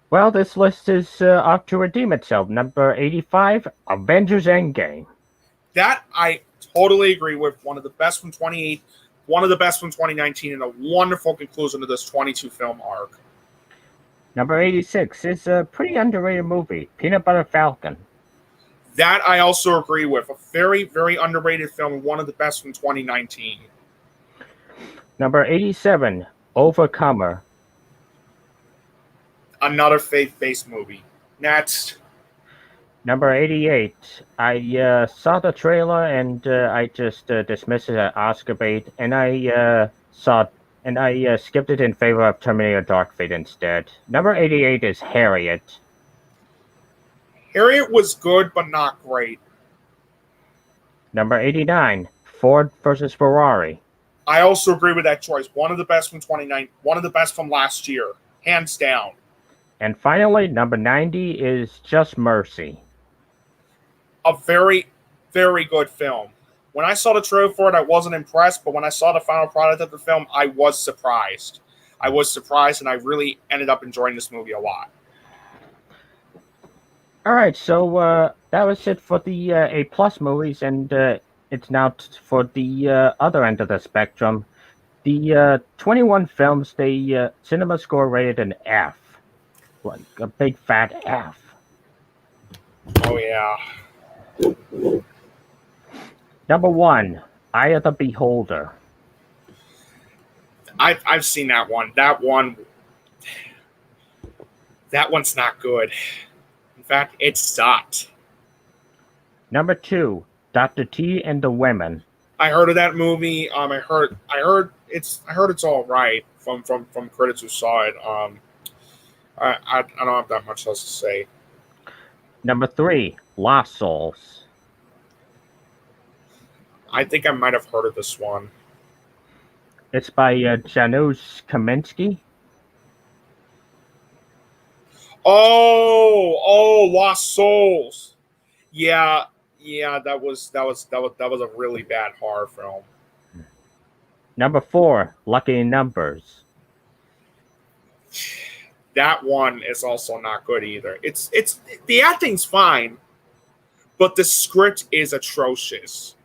Well, this list is off to redeem itself. Number 85, Avengers Endgame. That I totally agree with. One of the best from 28. One of the best from 2019, and a wonderful conclusion to this 22 film arc. Number 86 is a pretty underrated movie, Peanut Butter Falcon. That I also agree with. A very, very underrated film, and one of the best from 2019. Number 87, Overcomer. Another faith-based movie. Next. Number 88, I saw the trailer and I just dismissed it as Oscar bait, and I skipped it in favor of Terminator Dark Fate instead. Number 88 is Harriet. Harriet was good, but not great. Number 89, Ford versus Ferrari. I also agree with that choice. One of the best from 2019. One of the best from last year. Hands down. And finally, number 90 is Just Mercy. A very, very good film. When I saw the trailer for it, I wasn't impressed, but when I saw the final product of the film, I was surprised. I was surprised, and I really ended up enjoying this movie a lot. All right, so that was it for the A+ movies, and it's now for the other end of the spectrum. The 21 films, the cinema score rated an F, like a big fat F. Oh yeah. Number 1, Eye of the Beholder. I've seen that one. That one's not good. In fact, it sucked. Number 2, Dr. T and the Women. I heard of that movie. I heard it's all right from critics who saw it. I don't have that much else to say. Number 3, Lost Souls. I think I might have heard of this one. It's by Janusz Kaminski. Oh, Lost Souls. Yeah, that was a really bad horror film. Number 4, Lucky Numbers. That one is also not good either. It's the acting's fine, but the script is atrocious.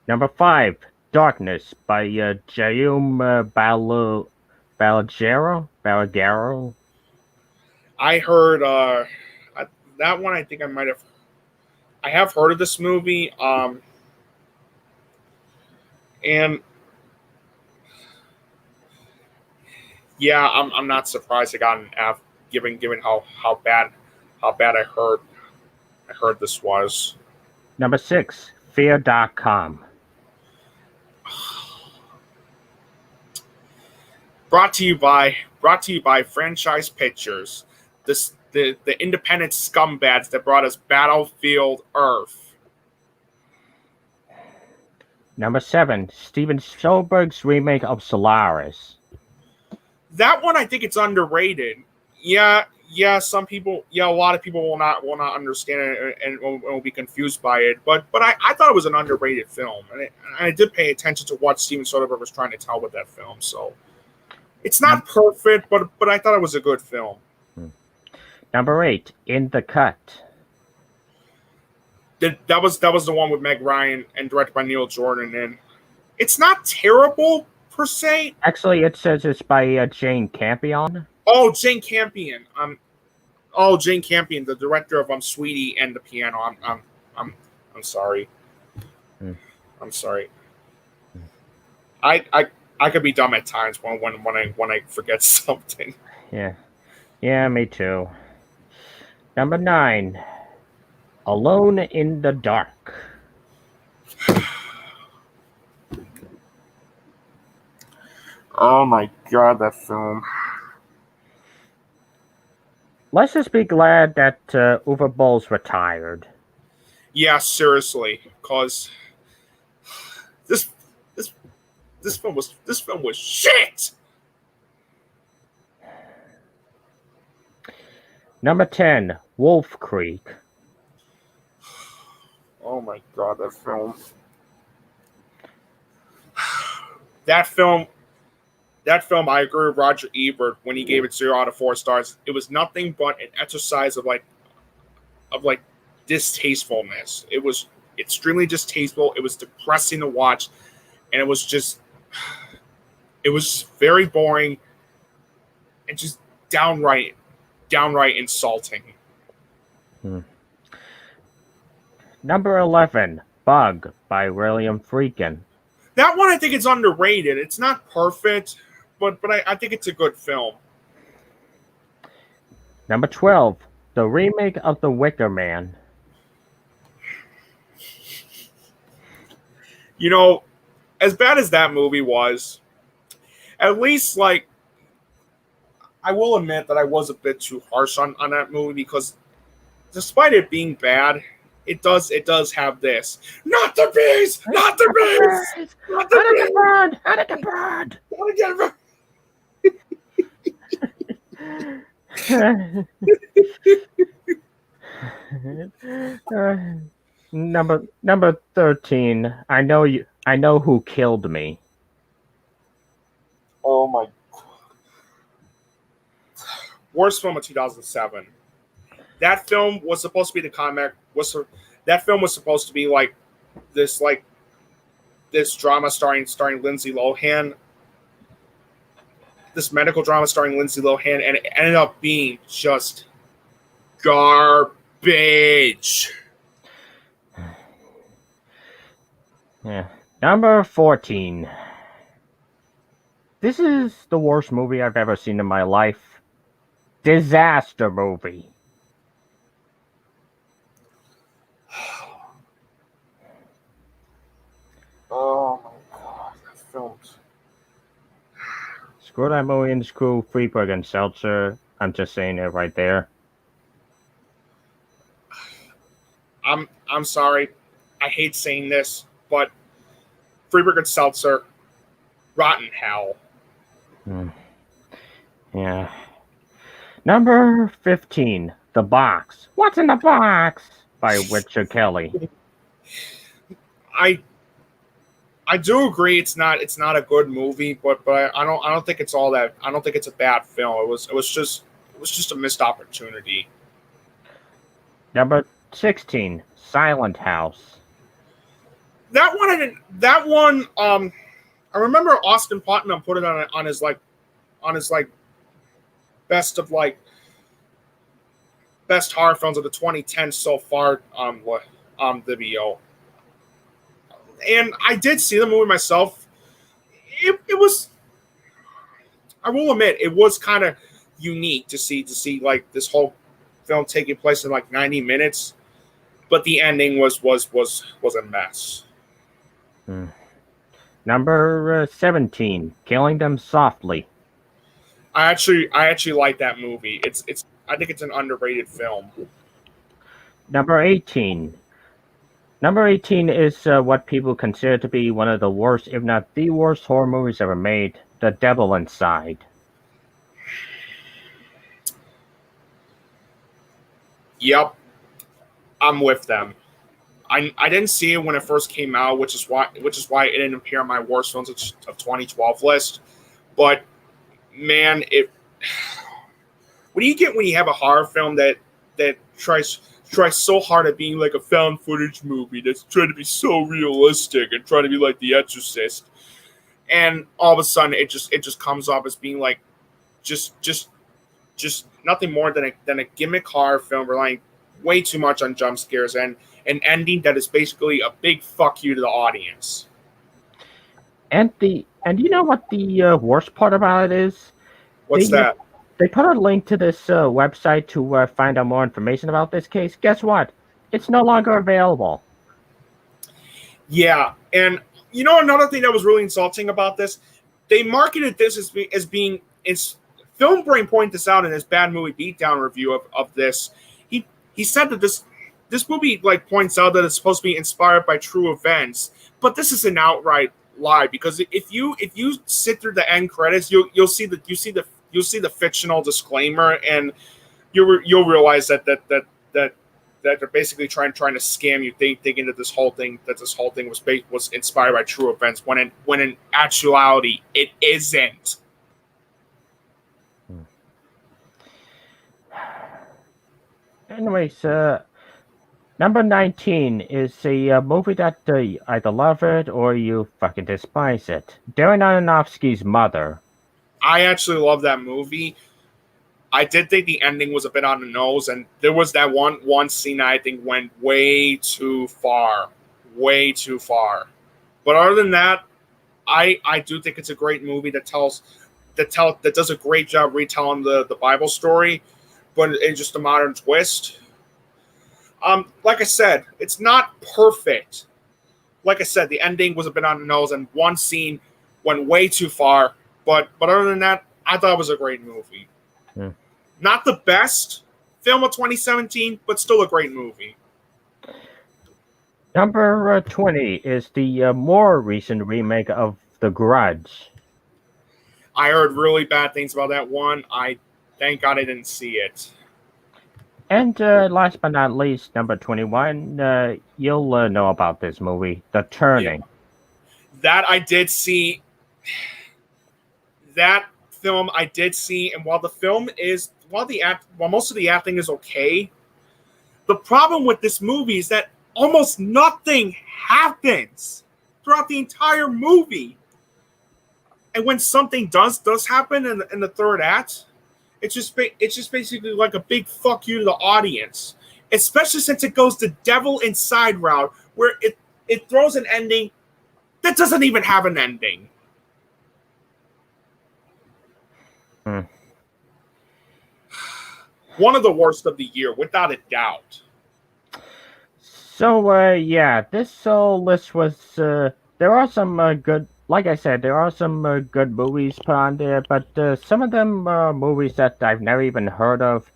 Number 5, Darkness by Jaume Balaguerro. I heard that one. I think I have heard of this movie. And yeah, I'm not surprised it got an F, given how bad I heard this was. Number 6, Fear.com. Brought to you by Franchise Pictures, the independent scumbags that brought us Battlefield Earth. Number 7, Steven Spielberg's remake of Solaris. That one, I think it's underrated. Yeah. Some people, a lot of people will not understand it and will be confused by it. But I thought it was an underrated film, and I did pay attention to what Steven Soderbergh was trying to tell with that film. So it's not perfect, but I thought it was a good film. Number 8, In the Cut. That was the one with Meg Ryan and directed by Neil Jordan, and it's not terrible per se. Actually, it says it's by Jane Campion. Oh, Jane Campion. Jane Campion, the director of Sweetie and the Piano. I'm sorry. Hmm. I'm sorry. I could be dumb at times when I forget something. Yeah, me too. Number 9, Alone in the Dark. Oh my god, that film. Let's just be glad that Uwe Boll's retired. Yeah, seriously, because this film was shit. Number 10, Wolf Creek. Oh my god, that film. That film, I agree with Roger Ebert when he gave it 0 out of 4 stars. It was nothing but an exercise of distastefulness. It was extremely distasteful. It was depressing to watch, and it was very boring and just downright insulting. Number 11, Bug by William Friedkin. That one, I think it's underrated. It's not perfect, but I think it's a good film. Number 12, the remake of The Wicker Man. You know, as bad as that movie was, at least, like, I will admit that I was a bit too harsh on that movie, because despite it being bad, it does have this. Not the bees! Not the bees! Not the bees! How to get bird! Number 13, I know who killed me. Oh my god. Worst film of 2007. That film was supposed to be the comic. That film was supposed to be like this drama starring Lindsay Lohan. This medical drama starring Lindsay Lohan, and it ended up being just garbage. Yeah. Number 14. This is the worst movie I've ever seen in my life. Disaster movie. Oh my god, that film's... Screw that movie and screw Freeberg and Seltzer. I'm just saying it right there. I'm sorry. I hate saying this, but Freeberg and Seltzer, rotten hell. Yeah. Number 15, The Box. What's in the Box? By Richard Kelly. I do agree it's not a good movie, but I don't think it's all that. I don't think it's a bad film. It was just a missed opportunity. Number 16, Silent House. That one I remember Austin Putnam put it on his best horror films of the 2010s so far the video. And I did see the movie myself. It was, I will admit, it was kind of unique to see like this whole film taking place in like 90 minutes, but the ending was a mess. Number 17, Killing Them Softly. I actually like that movie. I think it's an underrated film. Number 18. Number 18 is what people consider to be one of the worst, if not the worst, horror movies ever made, The Devil Inside. Yep, I'm with them. I didn't see it when it first came out, which is why it didn't appear on my worst films of 2012 list. But man, what do you get when you have a horror film that tries tries so hard at being like a found footage movie that's trying to be so realistic and trying to be like The Exorcist, and all of a sudden it just comes off as being like just nothing more than a gimmick horror film relying way too much on jump scares and an ending that is basically a big fuck you to the audience. And you know what the worst part about it is? What's They that? they put a link to this website to find out more information about this case. Guess what? It's no longer available. Yeah, and you know another thing that was really insulting about this, they marketed this as being it's FilmBrony pointed this out in his bad movie beatdown review of this. He said that this movie like points out that it's supposed to be inspired by true events, but this is an outright lie because if you sit through the end credits, you'll see the fictional disclaimer, and you'll realize that they're basically trying to scam you, thinking that this whole thing was inspired by true events when in actuality it isn't. Anyways, number 19 is a movie that you either love it or you fucking despise it. Darren Aronofsky's Mother. I actually love that movie. I did think the ending was a bit on the nose, and there was that one scene that I think went way too far. But other than that, I do think it's a great movie that does a great job retelling the Bible story, but in just a modern twist. Like I said, it's not perfect. Like I said, the ending was a bit on the nose, and one scene went way too far. But other than that, I thought it was a great movie. Hmm. Not the best film of 2017, but still a great movie. Number 20 is the more recent remake of The Grudge. I heard really bad things about that one. Thank God I didn't see it. And last but not least, number 21, you'll know about this movie, The Turning. Yeah. That I did see. That film I did see, and while most of the acting is okay, the problem with this movie is that almost nothing happens throughout the entire movie. And when something does happen in the third act, it's just basically like a big fuck you to the audience, especially since it goes the devil inside route where it throws an ending that doesn't even have an ending. One of the worst of the year, without a doubt. So, yeah, this list was, there are some good, like I said, there are some good movies put on there, but some of them are movies that I've never even heard of.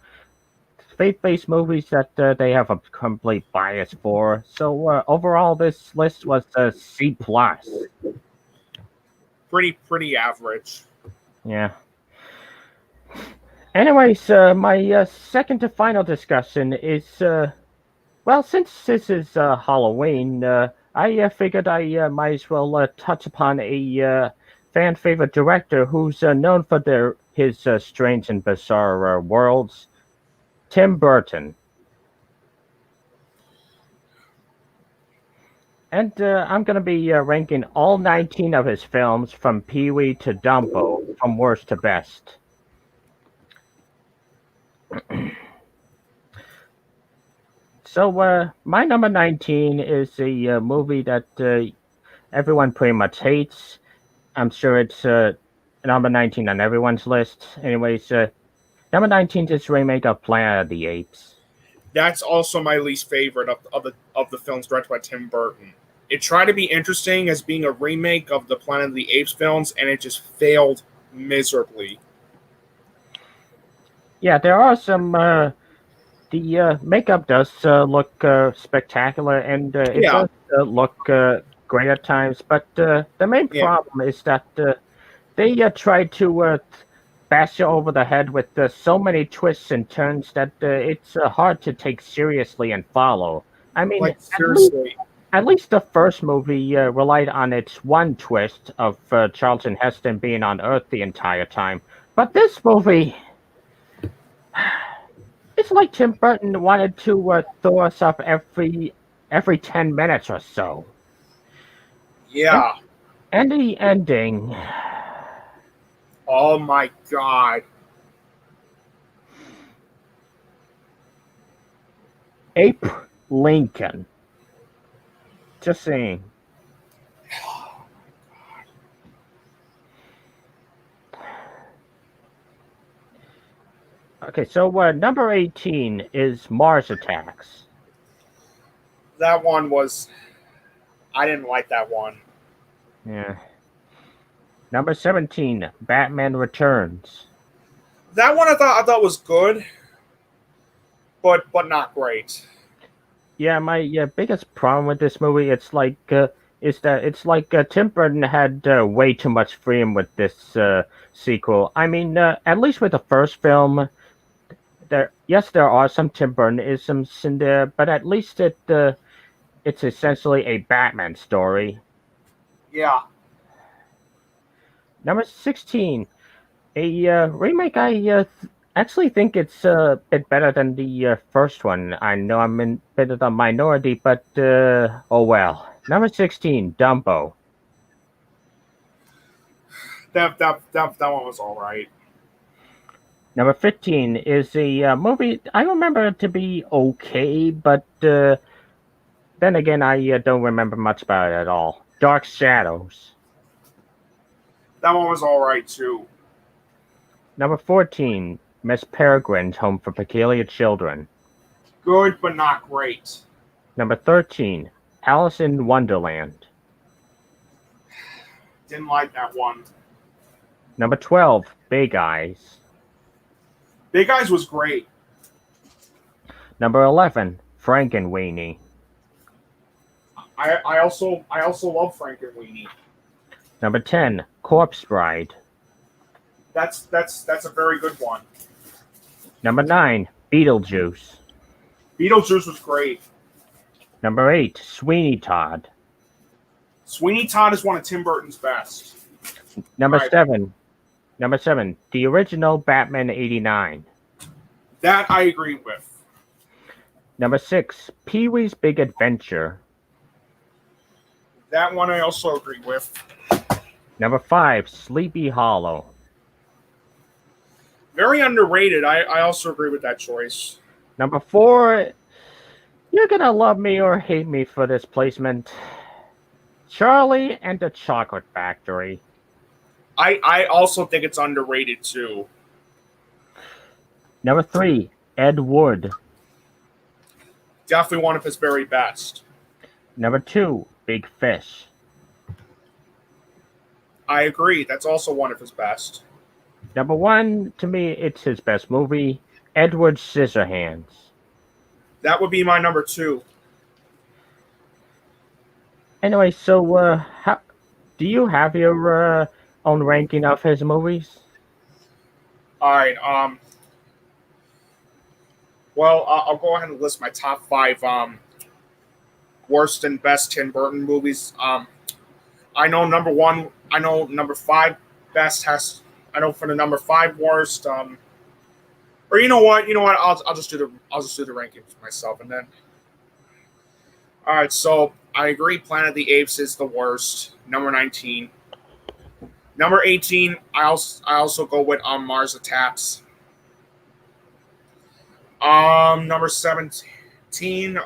Faith-based movies that they have a complete bias for. So, overall, this list was a C+. Pretty average. Yeah. Anyways, my second to final discussion is, well, since this is Halloween, I figured I might as well touch upon a fan favorite director who's known for his strange and bizarre worlds, Tim Burton. And I'm going to be ranking all 19 of his films from Pee-wee to Dumbo, from worst to best. So, my number 19 is a movie that everyone pretty much hates. I'm sure it's number 19 on everyone's list. Anyways, number 19 is a remake of Planet of the Apes. That's also my least favorite of the films directed by Tim Burton. It tried to be interesting as being a remake of the Planet of the Apes films, and it just failed miserably. Yeah, there are some. The makeup does look spectacular, and it does look great at times. But the main problem is that they tried to bash you over the head with so many twists and turns that it's hard to take seriously and follow. I mean, like, seriously. At least the first movie relied on its one twist of Charlton Heston being on Earth the entire time. But this movie, It's like Tim Burton wanted to throw us up every 10 minutes or so. And Yeah. and the ending. Oh my God. Ape Lincoln. Just saying. Okay, so number 18 is Mars Attacks. That one was. I didn't like that one. Yeah. Number 17, Batman Returns. That one I thought was good, but not great. Yeah, my biggest problem with this movie, is that it's like Tim Burton had way too much freedom with this sequel. I mean, at least with the first film, there are some Tim Burton isms in there, but at least it's essentially a Batman story. Yeah. Number 16, a remake actually think it's a bit better than the first one. I know I'm in a bit of the minority, but oh well. Number 16, Dumbo. That one was all right. Number 15 is a movie I remember it to be okay, but then again, I don't remember much about it at all. Dark Shadows. That one was all right too. Number 14, Miss Peregrine's Home for Peculiar Children. Good, but not great. Number 13, Alice in Wonderland. Didn't like that one. Number 12, Big Eyes. Big Eyes was great. Number 11, Frankenweenie. I also love Frankenweenie. Number 10, Corpse Bride. That's a very good one. Number 9, Beetlejuice. Beetlejuice was great. Number 8, Sweeney Todd. Sweeney Todd is one of Tim Burton's best. Number Right. 7, the original Batman 89. That I agree with. Number 6, Pee-wee's Big Adventure. That one I also agree with. Number 5, Sleepy Hollow. Very underrated. I also agree with that choice. Number 4, you're gonna love me or hate me for this placement. Charlie and the Chocolate Factory. I also think it's underrated too. Number 3, Ed Wood. Definitely one of his very best. Number 2, Big Fish. I agree. That's also one of his best. Number 1, to me, it's his best movie, Edward Scissorhands. That would be my number 2. Anyway, so how do you have your own ranking of his movies? All right. Well, I'll go ahead and list my top 5 worst and best Tim Burton movies. I know number 1. I know number 5 best has. I know for the number 5 worst. Or you know what? I'll just do the rankings myself, and then. All right. So I agree. Planet of the Apes is the worst. Number 19. Number 18. I also go with Mars Attacks. Number 17.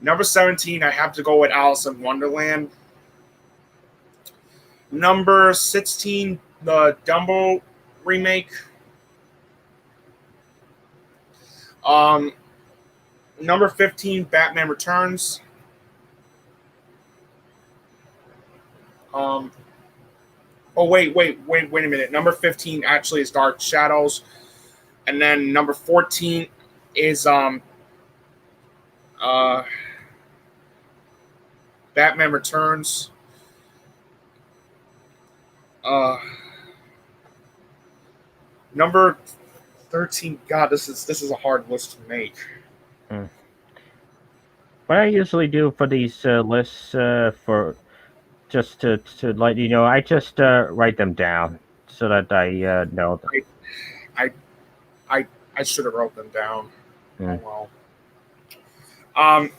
Number 17, I have to go with Alice in Wonderland. Number 16, the Dumbo remake. Number 15, Batman Returns. Oh wait a minute. Number 15 actually is Dark Shadows, and then number 14 is Batman Returns. Number 13. God, this is a hard list to make. What I usually do for these lists just to let you know, I just write them down so that I know them. I I should have wrote them down. Oh Mm. well. Um.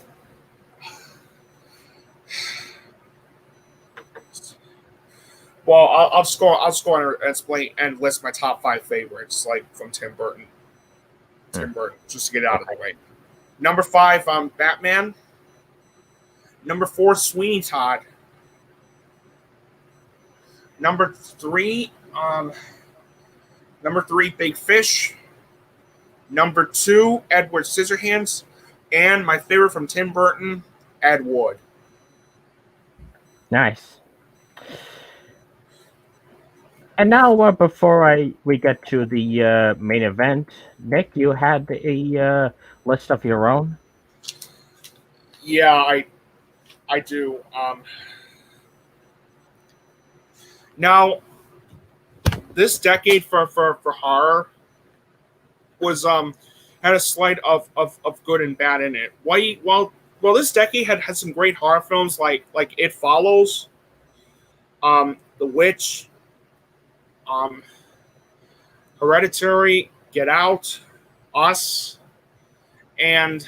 Well, I'll and explain and list my top 5 favorites, like from Tim Burton. Mm. Tim Burton, just to get it out of Okay. the way. Number 5, Batman. Number 4, Sweeney Todd. Number 3, Big Fish. Number 2, Edward Scissorhands, and my favorite from Tim Burton, Ed Wood. Nice. And now, before we get to the main event, Nick, you had a list of your own. Yeah, I do. Now this decade for horror was had a slight of good and bad in it. Well, this decade had some great horror films like It Follows, The Witch, Hereditary, Get Out, Us, and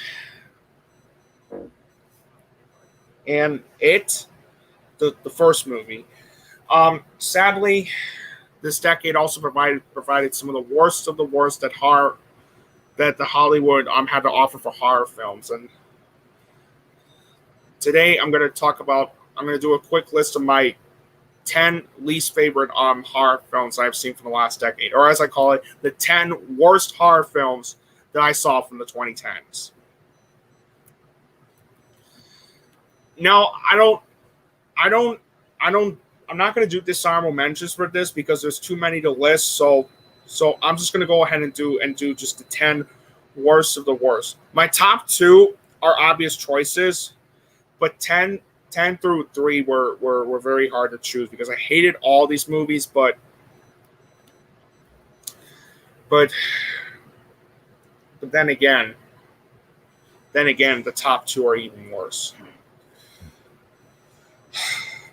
It, the first movie. Sadly, this decade also provided some of the worst that the Hollywood had to offer for horror films. And today I'm going to do a quick list of my 10 least favorite horror films I've seen from the last decade, or as I call it, the 10 worst horror films that I saw from the 2010s. Now, I'm not going to do dishonorable mentions for this because there's too many to list. So I'm just going to go ahead and do just the 10 worst of the worst. My top 2 are obvious choices, but 10 through 3 were very hard to choose because I hated all these movies, but then again, the top 2 are even worse.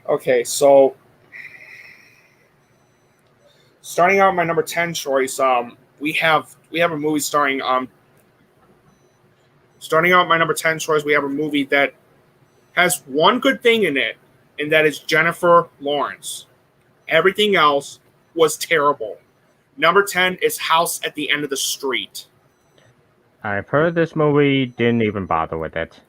Okay, so starting out my number 10 choice, we have a movie starting out my number 10 choice, we have a movie that has one good thing in it, and that is Jennifer Lawrence. Everything else was terrible. Number 10 is House at the End of the Street. I've heard this movie, didn't even bother with it.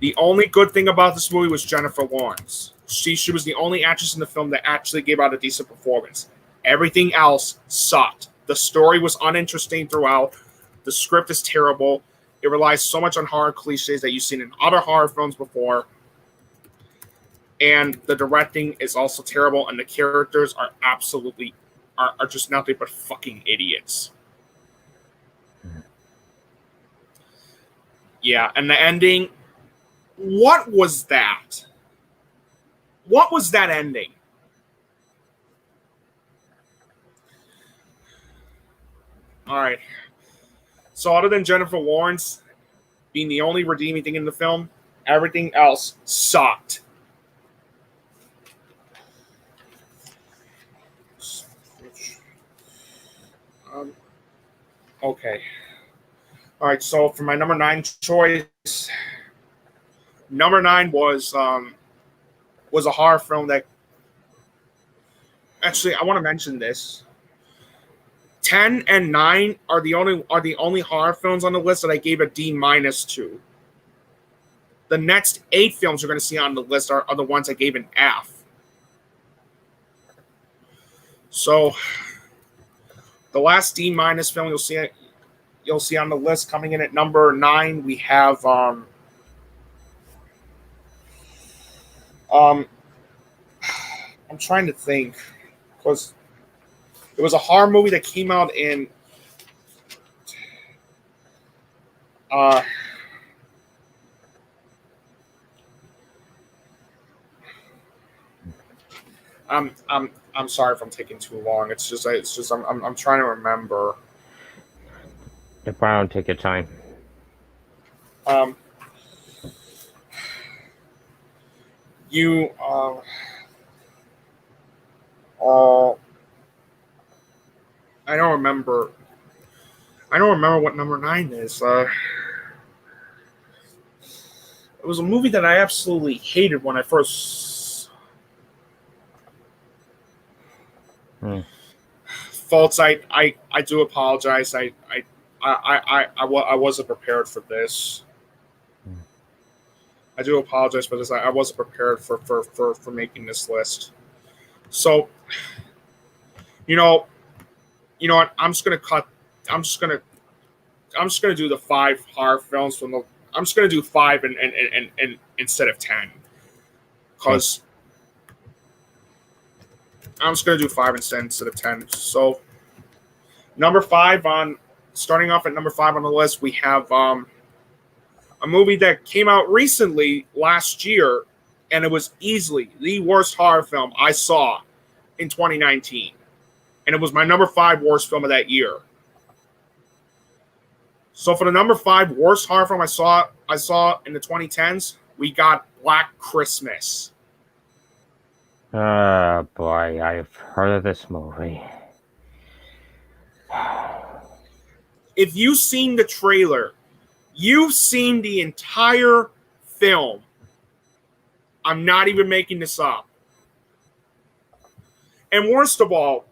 The only good thing about this movie was Jennifer Lawrence. She was the only actress in the film that actually gave out a decent performance. Everything else sucked. The story was uninteresting throughout. The script is terrible. It relies so much on horror cliches that you've seen in other horror films before. And the directing is also terrible, and the characters are absolutely are just nothing but fucking idiots. Yeah, and the ending, what was that? What was that ending? All right. So other than Jennifer Lawrence being the only redeeming thing in the film, everything else sucked. Okay. All right. So for my number 9 choice, number 9 was a horror film that. Actually, I want to mention this. 10 and 9 are the only horror films on the list that I gave a D- to. The next 8 films you're going to see on the list are the ones I gave an F. So the last D- film you'll see on the list coming in at number 9, we have I'm trying to think, because it was a horror movie that came out in I'm sorry if I'm taking too long. It's just I'm trying to remember. The Brown, take your time. You uh, I don't remember. I don't remember what number 9 is. It was a movie that I absolutely hated when I first. Faults. I do apologize. I wasn't prepared for this. I do apologize for this. I wasn't prepared for making this list. So, you know what? I'm just gonna cut. I'm just gonna do the 5 horror films from the. I'm just gonna do 5 and instead of 10, because I'm just gonna do 5 instead of 10. So, starting off at number 5 on the list, we have a movie that came out recently last year, and it was easily the worst horror film I saw in 2019, and it was my number 5 worst film of that year. So for the number 5 worst horror film I saw in the 2010s, we got Black Christmas. Boy, I've heard of this movie. If you've seen the trailer, you've seen the entire film. I'm not even making this up. And worst of all,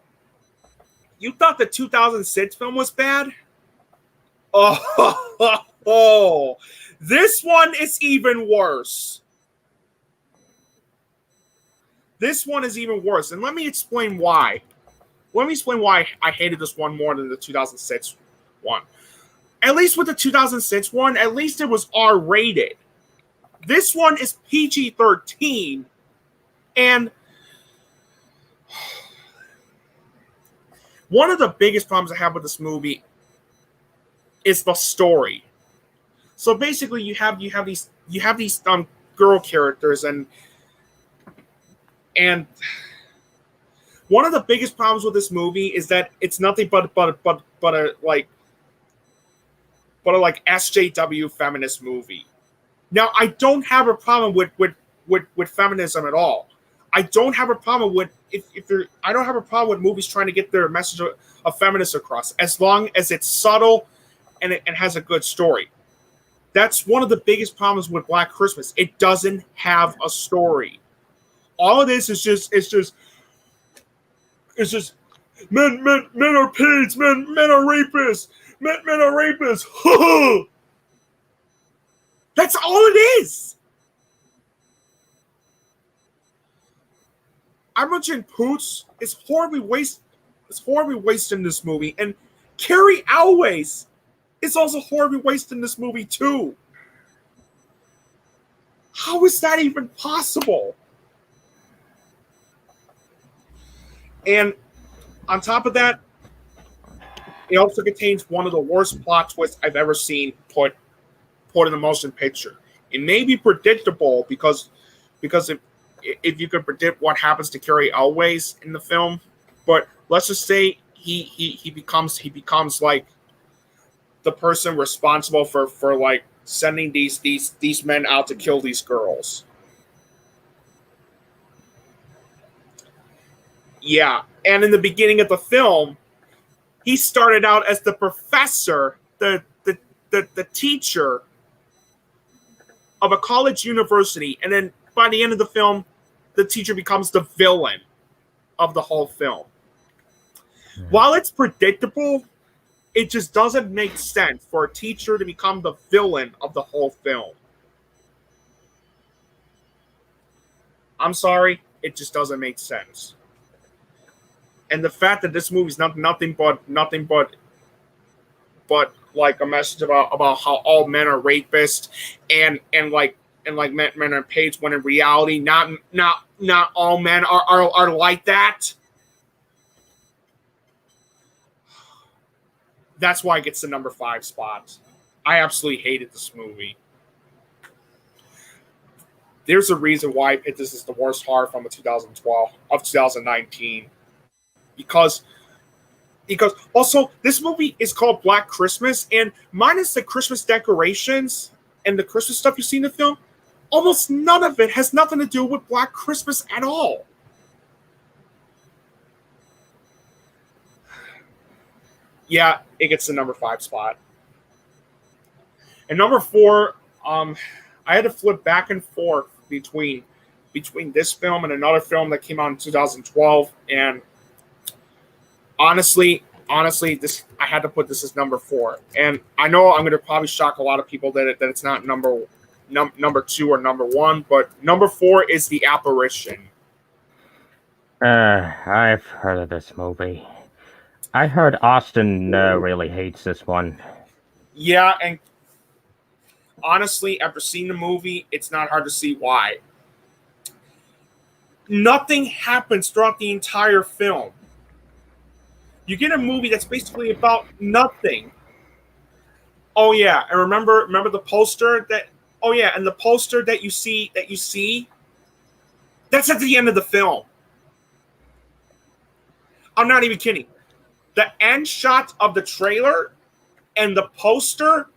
you thought the 2006 film was bad? Oh, this one is even worse. This one is even worse. And let me explain why. Let me explain why I hated this one more than the 2006 one. At least with the 2006 one, at least it was R-rated. This one is PG-13. And one of the biggest problems I have with this movie is the story. So basically, you have these girl characters, and one of the biggest problems with this movie is that it's nothing but a SJW feminist movie. Now, I don't have a problem with feminism at all. I don't have a problem with I don't have a problem with movies trying to get their message of feminism across, as long as it's subtle and it has a good story. That's one of the biggest problems with Black Christmas. It doesn't have a story. All of this is just men are pigs, men are rapists, men are rapists. That's all it is. Imogen Poots is horribly wasted in this movie, and Carrie Always is also horribly wasted in this movie too. How is that even possible? And on top of that, it also contains one of the worst plot twists I've ever seen put in a motion picture. It may be predictable because if you could predict what happens to Carrie Always in the film, but let's just say he becomes like the person responsible for like sending these men out to kill these girls. Yeah, and in the beginning of the film, he started out as the professor, the teacher of a college university, and then by the end of the film, the teacher becomes the villain of the whole film. Yeah. While it's predictable, it just doesn't make sense for a teacher to become the villain of the whole film. I'm sorry, it just doesn't make sense. And the fact that this movie is nothing but like a message about how all men are rapists and men are pigs, when in reality not all men are like that. That's why it gets the number 5 spot. I absolutely hated this movie. There's a reason why I picked this as the worst horror film of 2019. Because also this movie is called Black Christmas, and minus the Christmas decorations and the Christmas stuff you see in the film, Almost none of it has nothing to do with Black Christmas at all. Yeah, it gets the number 5 spot. And number 4, I had to flip back and forth between this film and another film that came out in 2012. And honestly, this I had to put this as number 4. And I know I'm going to probably shock a lot of people that it's not number 2 or number 1, but number 4 is The Apparition. I've heard of this movie. I heard Austin really hates this one. Yeah, and honestly, after seeing the movie, it's not hard to see why. Nothing happens throughout the entire film. You get a movie that's basically about nothing. Oh yeah, and remember the poster that. Oh yeah, and the poster that you see, that's at the end of the film. I'm not even kidding. The end shot of the trailer and the poster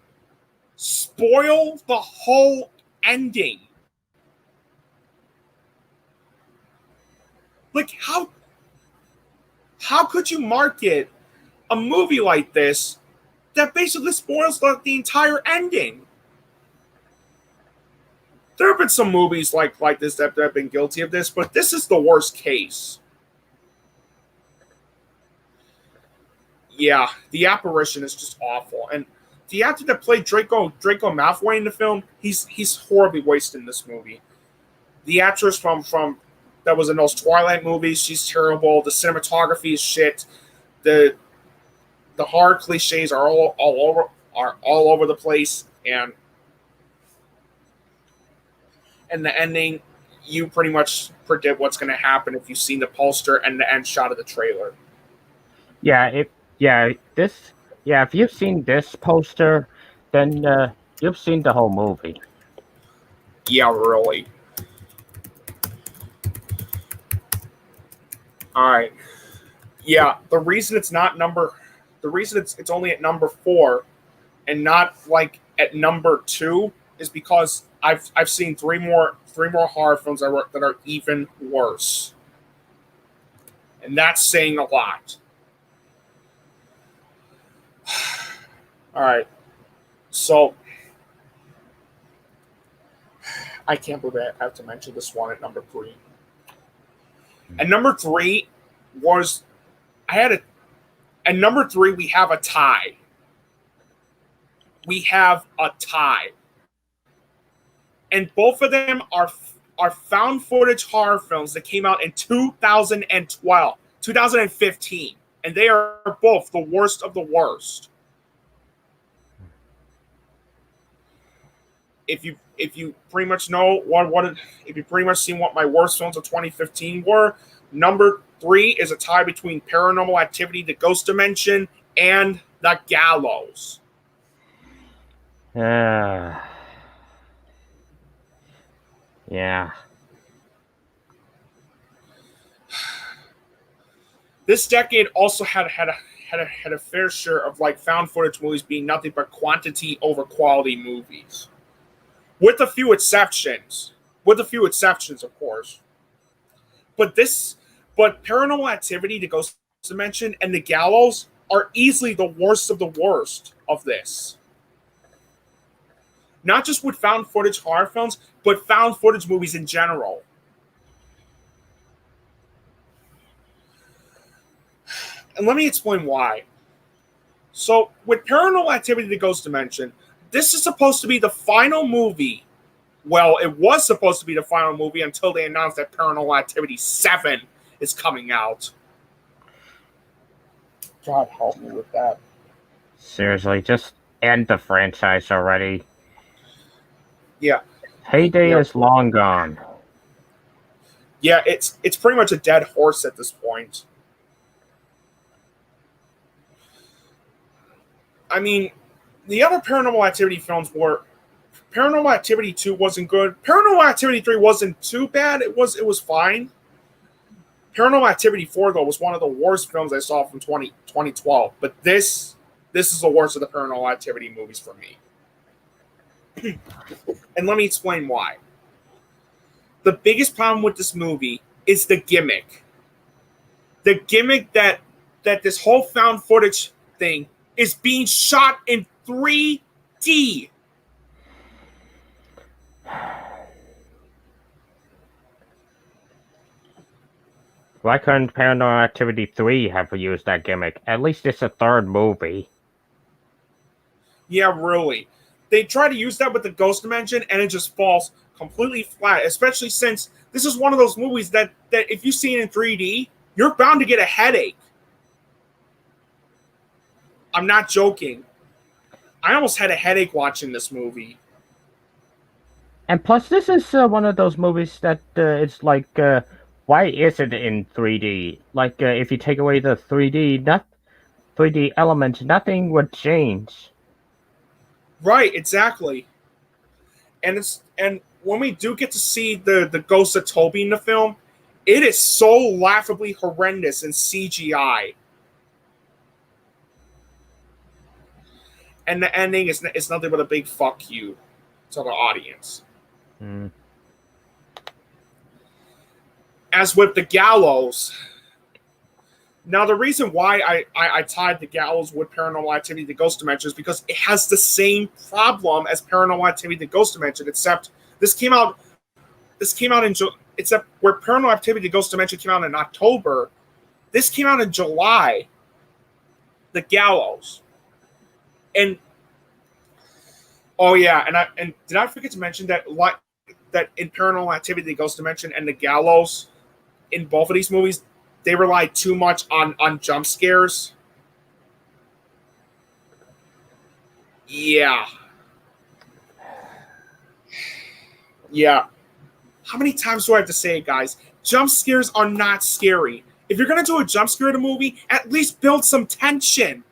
spoil the whole ending. Like how could you market a movie like this that basically spoils the entire ending? There have been some movies like this that have been guilty of this, but this is the worst case. Yeah, The Apparition is just awful, and the actor that played Draco Malfoy in the film, he's horribly wasted in this movie. The actress from that was in those Twilight movies, she's terrible. The cinematography is shit. The horror cliches are all over the place, and the ending, you pretty much predict what's going to happen if you've seen the poster and the end shot of the trailer. If you've seen this poster, then you've seen the whole movie. Yeah, really. All right. Yeah, the reason it's only at number 4 and not like at number 2 is because I've seen three more horror films that are even worse. And that's saying a lot. All right. So I can't believe I have to mention this one at number 3. And number 3 was at number 3 we have a tie. We have a tie. And both of them are found footage horror films that came out in 2015. And they are both the worst of the worst. If you pretty much know if you pretty much seen what my worst films of 2015 were, number 3 is a tie between Paranormal Activity, The Ghost Dimension, and The Gallows. Yeah. This decade also had a fair share of like found footage movies being nothing but quantity over quality movies. With a few exceptions, of course. But Paranormal Activity, The Ghost Dimension, and The Gallows are easily the worst of the worst of this. Not just with found footage horror films, but found footage movies in general. And let me explain why. So, with Paranormal Activity, The Ghost Dimension, this is supposed to be the final movie. Well, it was supposed to be the final movie until they announced that Paranormal Activity 7 is coming out. God help me with that. Seriously, just end the franchise already. Yeah. Heyday is long gone. Yeah, it's pretty much a dead horse at this point. I mean, the other Paranormal Activity films were Paranormal Activity 2 wasn't good. Paranormal Activity 3 wasn't too bad. It was fine. Paranormal Activity 4, though, was one of the worst films I saw from 2012. But this is the worst of the Paranormal Activity movies for me. And let me explain why. The biggest problem with this movie is the gimmick. The gimmick that this whole found footage thing is being shot in 3D. Why couldn't Paranormal Activity 3 have used that gimmick? At least it's a third movie. Yeah, really. They try to use that with the Ghost Dimension, and it just falls completely flat, especially since this is one of those movies that if you see it in 3D, you're bound to get a headache. I'm not joking. I almost had a headache watching this movie. And plus, this is one of those movies that it's like, why is it in 3D? Like, if you take away the 3D element, nothing would change. Right, exactly. And when we do get to see the ghost of Toby in the film, it is so laughably horrendous in CGI. And the ending is nothing but a big fuck you to the audience. Mm. As with the Gallows, now the reason why I tied the Gallows with Paranormal Activity: The Ghost Dimension is because it has the same problem as Paranormal Activity: The Ghost Dimension, except this came out in except where Paranormal Activity: The Ghost Dimension came out in October, this came out in July. The Gallows. And oh yeah, and did I forget to mention that in Paranormal Activity: The Ghost Dimension and The Gallows, in both of these movies, they rely too much on jump scares. Yeah. Yeah. How many times do I have to say it, guys? Jump scares are not scary. If you're going to do a jump scare in a movie, at least build some tension.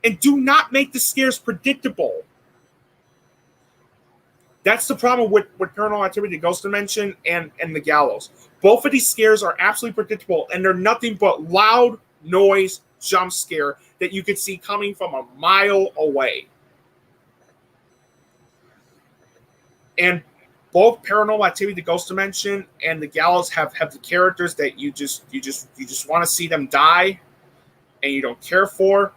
And do not make the scares predictable. That's the problem with Paranormal Activity: The Ghost Dimension and The Gallows. Both of these scares are absolutely predictable, and they're nothing but loud noise jump scare that you could see coming from a mile away. And both Paranormal Activity: The Ghost Dimension and The Gallows have the characters that you just want to see them die, and you don't care for.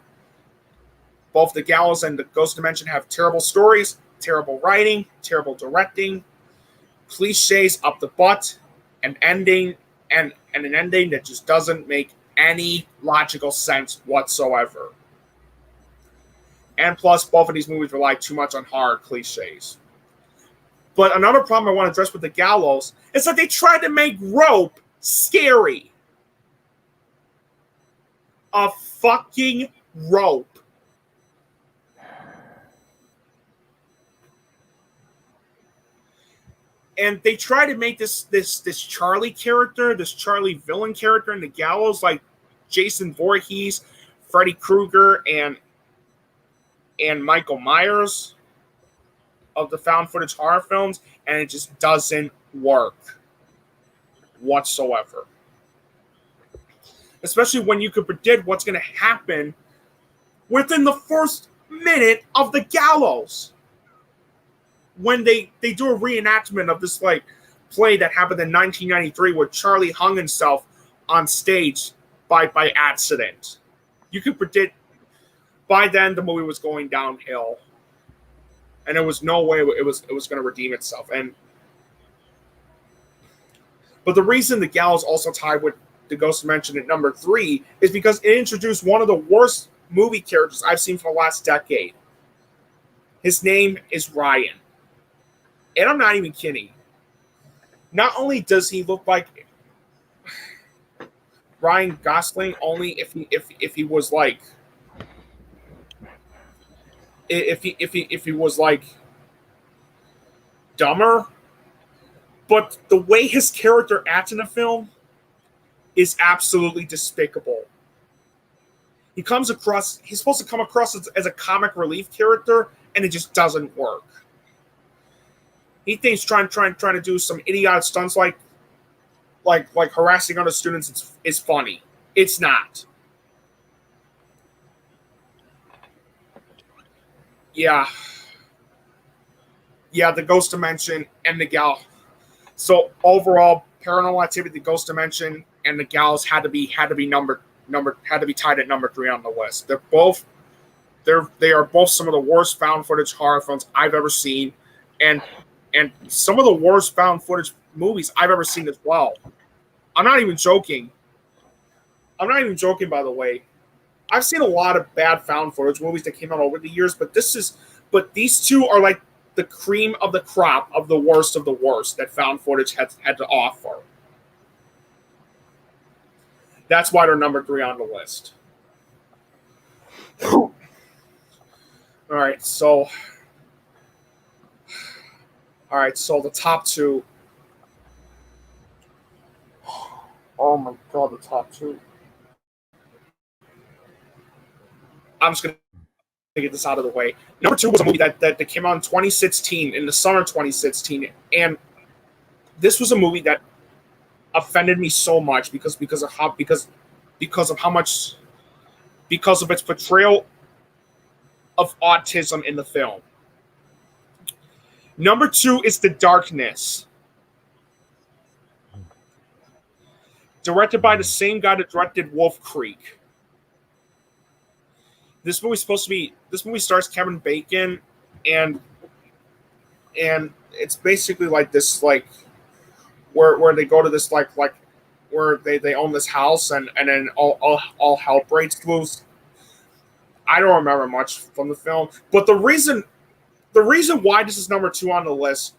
Both The Gallows and The Ghost Dimension have terrible stories, terrible writing, terrible directing, cliches up the butt, an ending and an ending that just doesn't make any logical sense whatsoever. And plus, both of these movies rely too much on horror cliches. But another problem I want to address with The Gallows is that they tried to make rope scary. A fucking rope. And they try to make this Charlie character, this Charlie villain character in The Gallows, like Jason Voorhees, Freddy Krueger, and Michael Myers of the found footage horror films, and it just doesn't work whatsoever. Especially when you could predict what's going to happen within the first minute of The Gallows. When they do a reenactment of this like play that happened in 1993 where Charlie hung himself on stage by accident. You could predict by then the movie was going downhill. And there was no way it was going to redeem itself. But the reason The Gallows also tied with The Ghost Dimension at number 3 is because it introduced one of the worst movie characters I've seen for the last decade. His name is Ryan. And I'm not even kidding. Not only does he look like Ryan Gosling, only if he was like if he was like dumber, but the way his character acts in the film is absolutely despicable. He's supposed to come across as a comic relief character, and it just doesn't work. He thinks trying to do some idiotic stunts like harassing other students is funny. It's not. Yeah, The Ghost Dimension and The Gallows. So overall, Paranormal Activity, The Ghost Dimension, and The Gallows had to be tied at number 3 on the list. They are both some of the worst found footage horror films I've ever seen, and some of the worst found footage movies I've ever seen as well. I'm not even joking. I'm not even joking, by the way. I've seen a lot of bad found footage movies that came out over the years, but these two are like the cream of the crop of the worst that found footage had to offer. That's why they're number 3 on the list. All right, so the top 2. Oh my god, the top 2. I'm just gonna get this out of the way. Number 2 was a movie that came out in 2016, in the summer of 2016, and this was a movie that offended me so much because of its portrayal of autism in the film. Number 2 is The Darkness, directed by the same guy that directed Wolf Creek. This movie stars Kevin Bacon, and it's basically like this, like where they go to this like where they own this house, and then all hell breaks loose. I don't remember much from the film, but the reason why this is number 2 on the list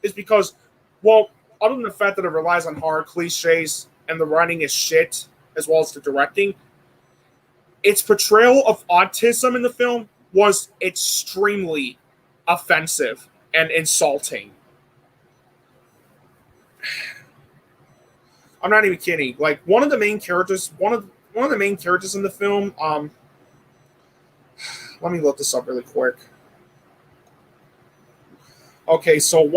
is because, well, other than the fact that it relies on horror cliches and the writing is shit, as well as the directing, its portrayal of autism in the film was extremely offensive and insulting. I'm not even kidding. Like, one of the main characters in the film, let me look this up really quick. Okay, so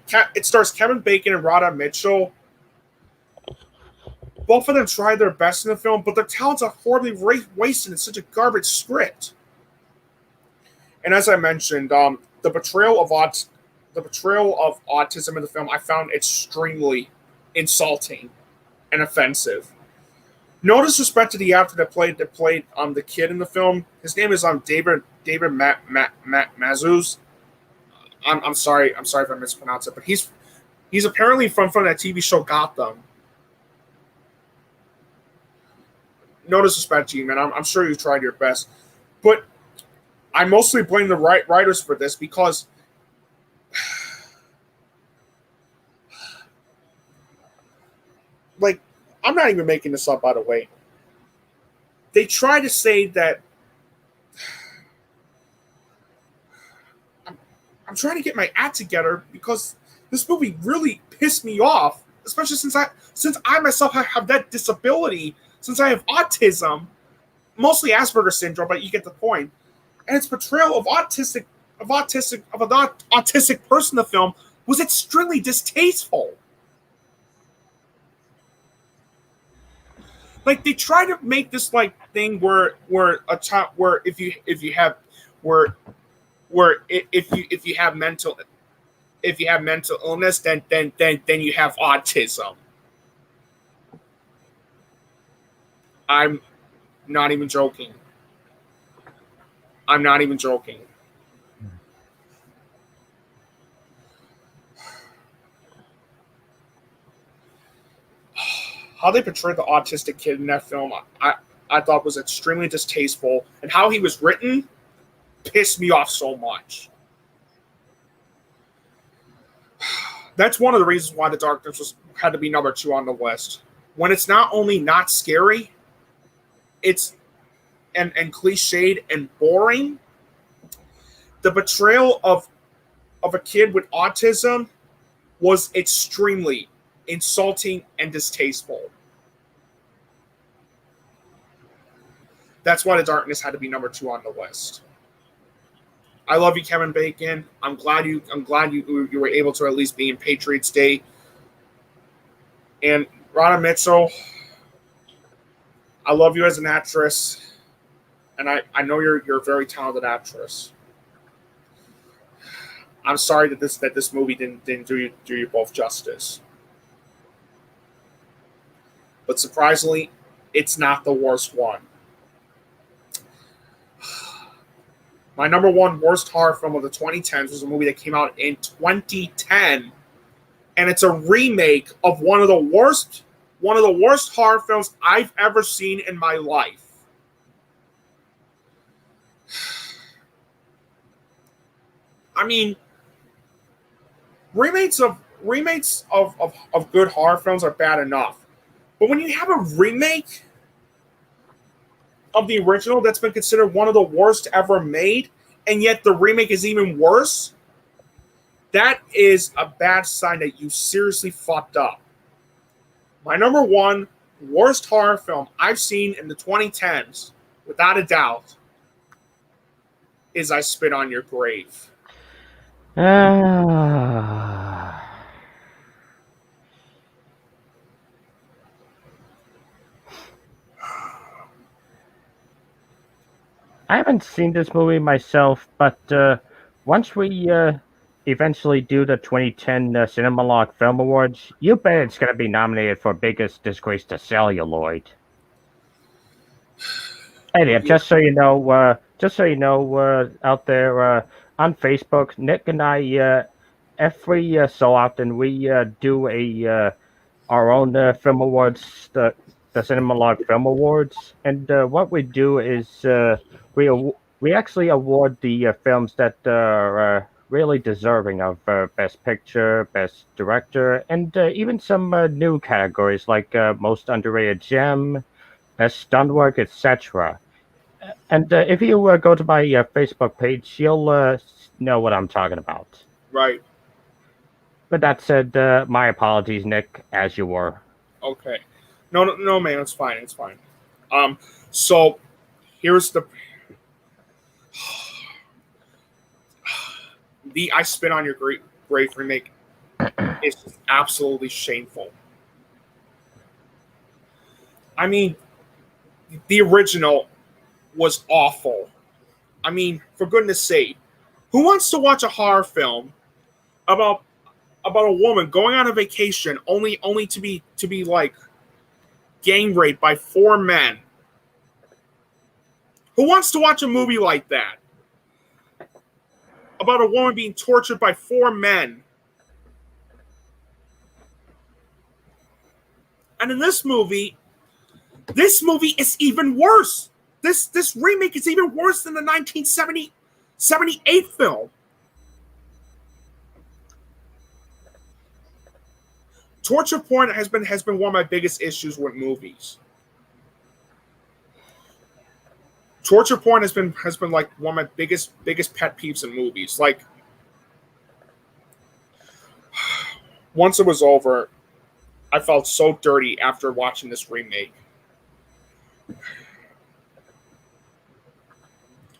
it stars Kevin Bacon and Radha Mitchell. Both of them tried their best in the film, but their talents are horribly wasted in such a garbage script. And as I mentioned, the portrayal of autism in the film I found extremely insulting and offensive. No disrespect to the actor that played the kid in the film. His name is David Mazuz. I'm sorry if I mispronounced it, but he's apparently from that TV show Gotham. No disrespect to you, man. I'm sure you tried your best, but I mostly blame the writers for this because like, I'm not even making this up, by the way. They try to say that I'm trying to get my act together because this movie really pissed me off, especially since I myself have that disability, since I have autism, mostly Asperger's syndrome, but you get the point. And its portrayal of an autistic person in the film was extremely distasteful. Like, they try to make this like thing where if you have mental illness, then you have autism. I'm not even joking. I'm not even joking. How they portrayed the autistic kid in that film, I thought was extremely distasteful, and how he was written pissed me off so much. That's one of the reasons why The Darkness had to be number 2 on the list. When it's not only not scary, it's and cliched and boring. The portrayal of a kid with autism was extremely insulting and distasteful. That's why The Darkness had to be number 2 on the list. I love you, Kevin Bacon. I'm glad you were able to at least be in Patriots Day. And Radha Mitchell, I love you as an actress, and I know you're a very talented actress. I'm sorry that this movie didn't do you both justice. But surprisingly, it's not the worst one. My number one worst horror film of the 2010s was a movie that came out in 2010, and it's a remake of one of the worst horror films I've ever seen in my life. I mean, remakes of good horror films are bad enough, but when you have a remake of the original that's been considered one of the worst ever made, and yet the remake is even worse, that is a bad sign that you seriously fucked up. My number one worst horror film I've seen in the 2010s, without a doubt, is I Spit on Your Grave. I haven't seen this movie myself, but once we eventually do the 2010 Cinemalog Film Awards, you bet it's going to be nominated for Biggest Disgrace to Celluloid. Hey, just so you know, out there on Facebook, Nick and I, every so often we do our own film awards, the Cinemalog Film Awards, and what we do is we actually award the films that are really deserving of Best Picture, Best Director, and even some new categories like Most Underrated Gem, Best Stunt Work, etc. And if you go to my Facebook page, you'll know what I'm talking about. Right. But that said, my apologies, Nick, as you were. Okay. No, man, it's fine. It's fine. So here's the I Spit on Your Grave remake is just absolutely shameful. I mean, the original was awful. I mean, for goodness sake, who wants to watch a horror film about a woman going on a vacation only to be like gang raped by 4 men? Who wants to watch a movie like that? About a woman being tortured by 4 men. And in this movie is even worse. This remake is even worse than the 1978 film. Torture porn has been one of my biggest issues with movies. Torture porn has been like one of my biggest pet peeves in movies. Like, once it was over, I felt so dirty after watching this remake.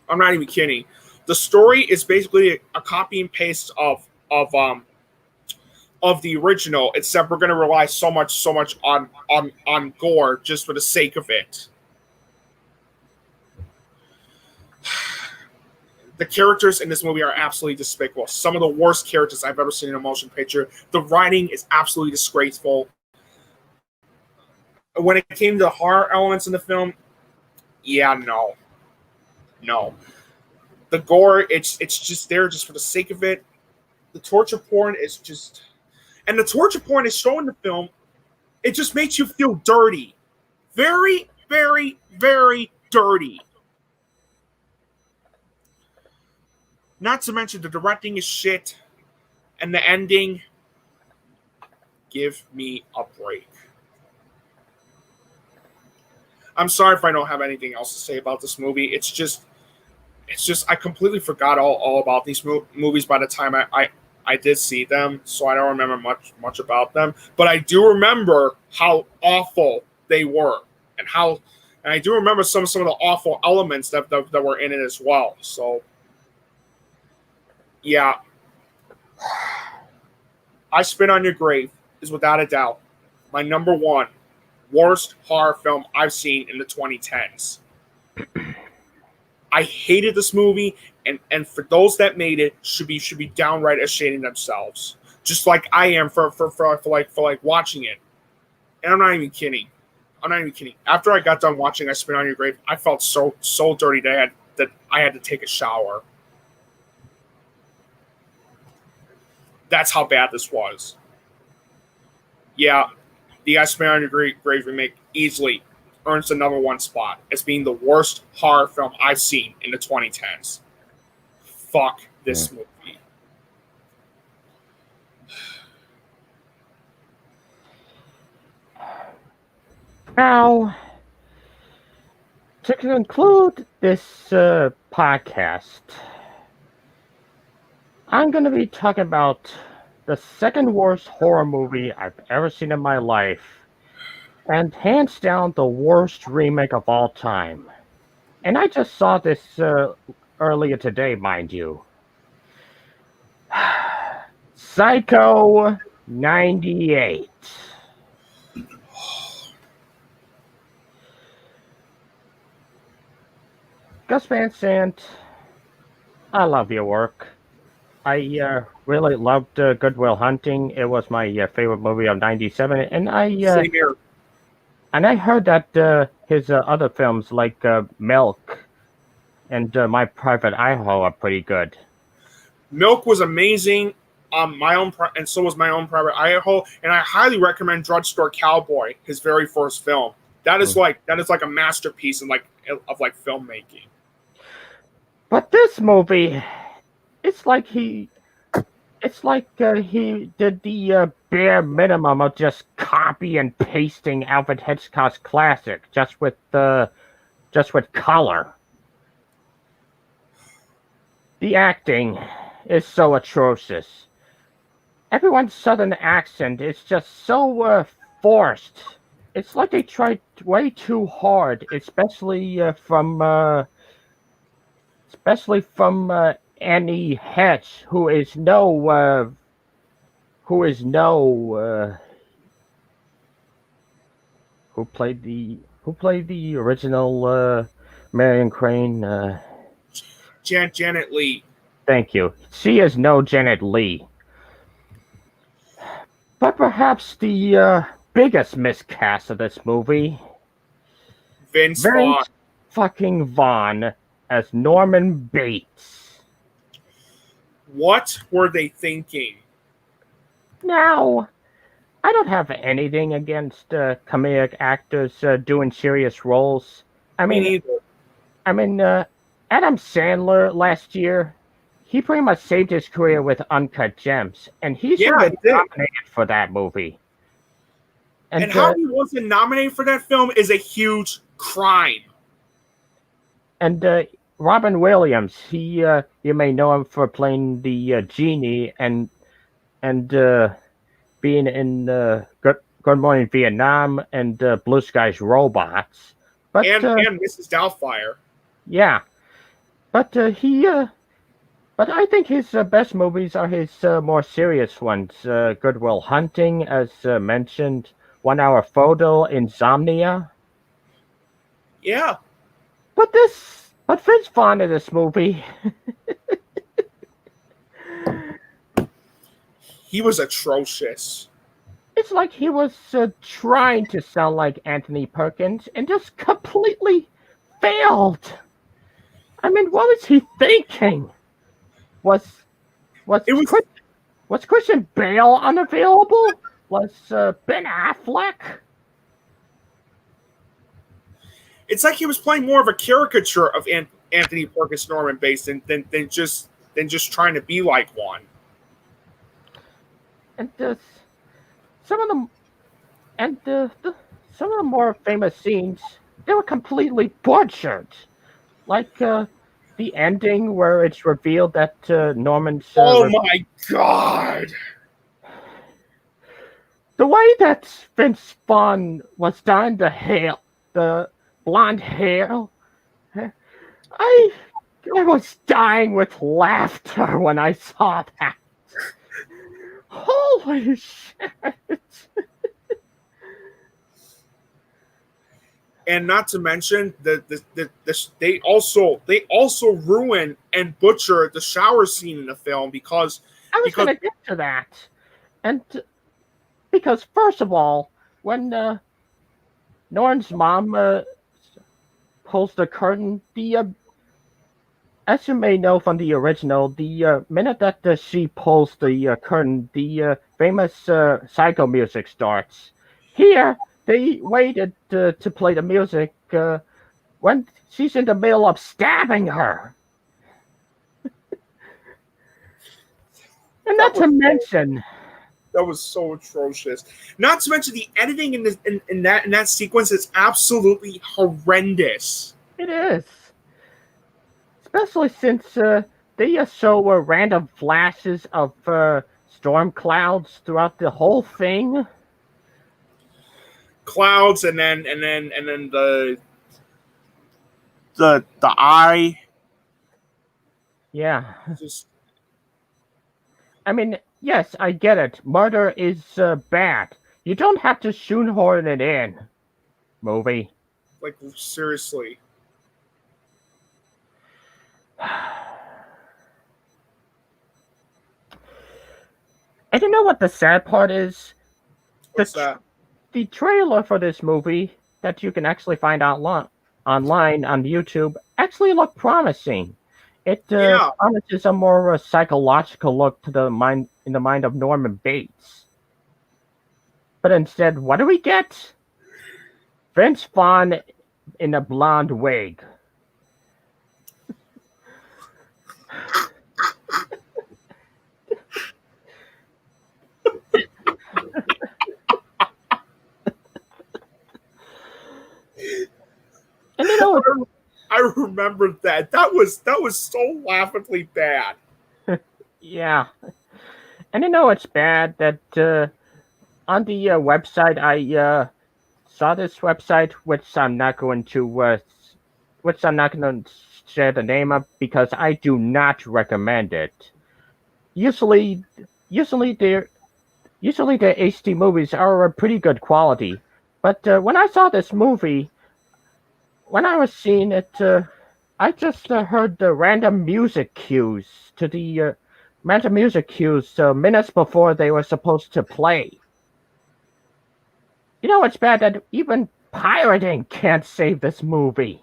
I'm not even kidding. The story is basically a copy and paste of the original, except we're going to rely so much on gore just for the sake of it. The characters in this movie are absolutely despicable. Some of the worst characters I've ever seen in a motion picture. The writing is absolutely disgraceful. When it came to horror elements in the film, yeah, no. The gore, it's just there just for the sake of it. The torture porn is just... And the torture porn is shown in the film, it just makes you feel dirty. Very, very, very dirty. Not to mention the directing is shit. And the ending, give me a break. I'm sorry if I don't have anything else to say about this movie. It's just I completely forgot all about these movies by the time I did see them, so I don't remember much about them. But I do remember how awful they were, and I do remember some of the awful elements that were in it as well. So, yeah, I Spit on Your Grave is without a doubt my number one worst horror film I've seen in the 2010s. I hated this movie, and for those that made it, should be downright ashamed themselves, just like I am for watching it. And I'm not even kidding. I'm not even kidding. After I got done watching I Spit on Your Grave, I felt so dirty that I had to take a shower. That's how bad this was. Yeah, the I Spit on Your Grave remake easily earns the #1 spot as being the worst horror film I've seen in the 2010s. Fuck this movie. Now, to conclude this podcast, I'm going to be talking about the second worst horror movie I've ever seen in my life, and hands down the worst remake of all time. And I just saw this earlier today, mind you. Psycho 98. Gus Van Sant, I love your work. I really loved Good Will Hunting. It was my favorite movie of '97, and Same here. I heard that his other films like Milk and My Private Idaho are pretty good. Milk was amazing. And so was My Own Private Idaho, and I highly recommend Drugstore Cowboy, his very first film. That is like a masterpiece of filmmaking. But this movie, it's like he did the bare minimum of just copy and pasting Alfred Hitchcock's classic, just with color. The acting is so atrocious. Everyone's southern accent is just so forced. It's like they tried way too hard, especially from Annie Hatch, who played the original Marion Crane. Janet Leigh. Thank you. She is no Janet Leigh. But perhaps the biggest miscast of this movie, Vince Vaughn. Fucking Vaughn as Norman Bates. What were they thinking? Now, I don't have anything against comedic actors doing serious roles. Me neither. Adam Sandler last year, he pretty much saved his career with Uncut Gems, and he should have been nominated for that movie. And how he wasn't nominated for that film is a huge crime. And Robin Williams, you may know him for playing the genie and being in Good Morning Vietnam and Blue Skies Robots. But, and Mrs. Doubtfire. Yeah. But but I think his best movies are his more serious ones. Good Will Hunting, as mentioned, 1 Hour Photo, Insomnia. Yeah. But Vince Vaughn in this movie, he was atrocious. It's like he was trying to sound like Anthony Perkins and just completely failed. What was he thinking? Was Christian Bale unavailable? Was Ben Affleck? It's like he was playing more of a caricature of Anthony Perkins, Norman Bates than just trying to be like one. And some of the more famous scenes, they were completely butchered. Like the ending where it's revealed that Norman's... oh my God! The way that Vince Vaughn was dying the blonde hair, I was dying with laughter when I saw that. Holy shit! and not to mention they also ruin and butcher the shower scene in the film I was because gonna get to that, and because first of all, when Norn's mom pulls the curtain, the as you may know from the original, the minute that she pulls the curtain, the famous psycho music starts. Here, they waited to play the music when she's in the middle of stabbing her. And that not was to mention, that was so atrocious. Not to mention the editing in that sequence is absolutely horrendous. it is. Especially since they just show random flashes of storm clouds throughout the whole thing. Clouds and then the eye Yeah. just I mean, yes, I get it. Murder is bad. You don't have to shoehorn it in, movie. like seriously. And you know what the sad part is? What's that? The trailer for this movie that you can actually find online on YouTube actually looked promising. It Yeah, promises a more psychological look to the mind in the mind of Norman Bates. But instead, what do we get? Vince Vaughn in a blonde wig. And you know, I remember that. That was so laughably bad. yeah. And you know it's bad that on the website I saw this website, which I'm not going to share the name of because I do not recommend it. Usually, usually their usually the HD movies are a pretty good quality, but when I saw this movie, when I was seeing it, I just heard the random music cues minutes before they were supposed to play. You know, it's bad that even pirating can't save this movie.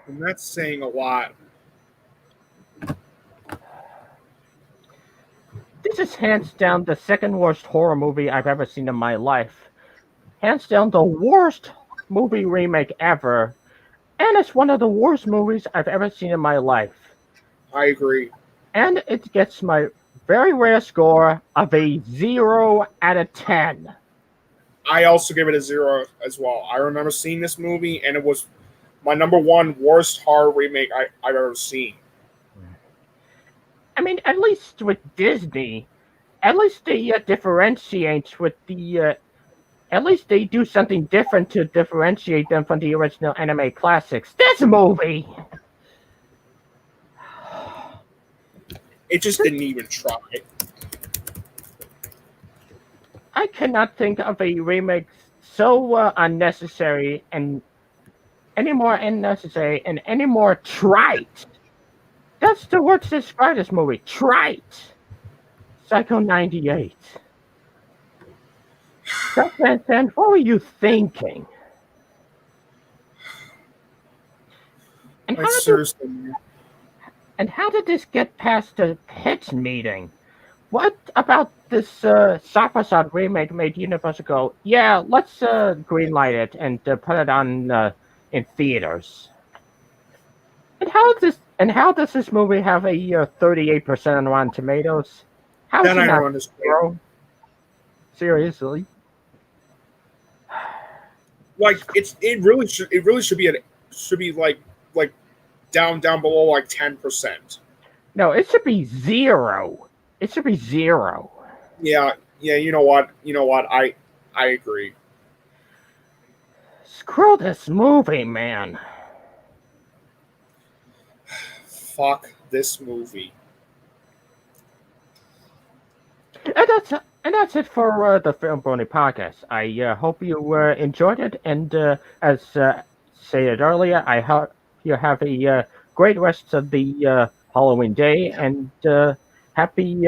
And that's saying a lot. This is hands down the second worst horror movie I've ever seen in my life. Hands down the worst movie remake ever. And it's one of the worst movies I've ever seen in my life. I agree. And it gets my very rare score of a 0 out of 10. I also give it a 0 as well. I remember seeing this movie, and it was my number one worst horror remake I've ever seen. I mean, at least with Disney, at least they differentiate with the. At least they do something different to differentiate them from the original anime classics. This movie! It just didn't even try. I cannot think of a remake so unnecessary and any more unnecessary and any more trite. That's the word to describe this movie. Trite. Psycho 98. Then what were you thinking? And Like, seriously, man. how did this get past the pitch meeting? What about this Safasad remake made Universal go, yeah, let's greenlight it and put it on in theaters? And how does this movie have a 38% on Rotten Tomatoes? How is Then it I not don't understand. zero? Seriously? Like it really should be like down below like 10%. No, it should be zero. It should be zero. Yeah, you know what? I agree. Screw this movie, man. Fuck this movie. And And that's it for the FilmBrony podcast. I hope you enjoyed it, and as stated earlier, I hope you have a great rest of the Halloween day, and happy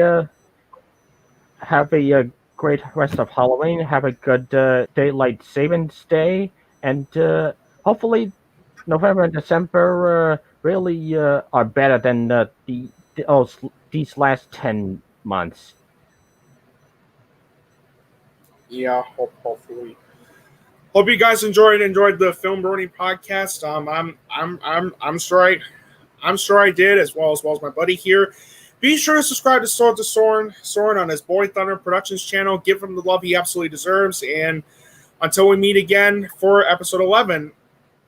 have a great rest of Halloween. Have a good daylight savings day, and hopefully November and December really are better than these last 10 months. Yeah, hopefully. Hope you guys enjoyed the FilmBrony podcast. I'm sure I did, as well as my buddy here. Be sure to subscribe to Soren on his Boy Thunder Productions channel. Give him the love he absolutely deserves. And until we meet again for episode 11,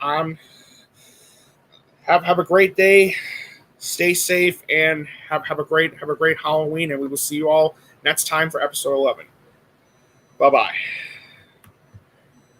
have a great day. Stay safe and have a great Halloween. And we will see you all next time for episode 11. Bye bye.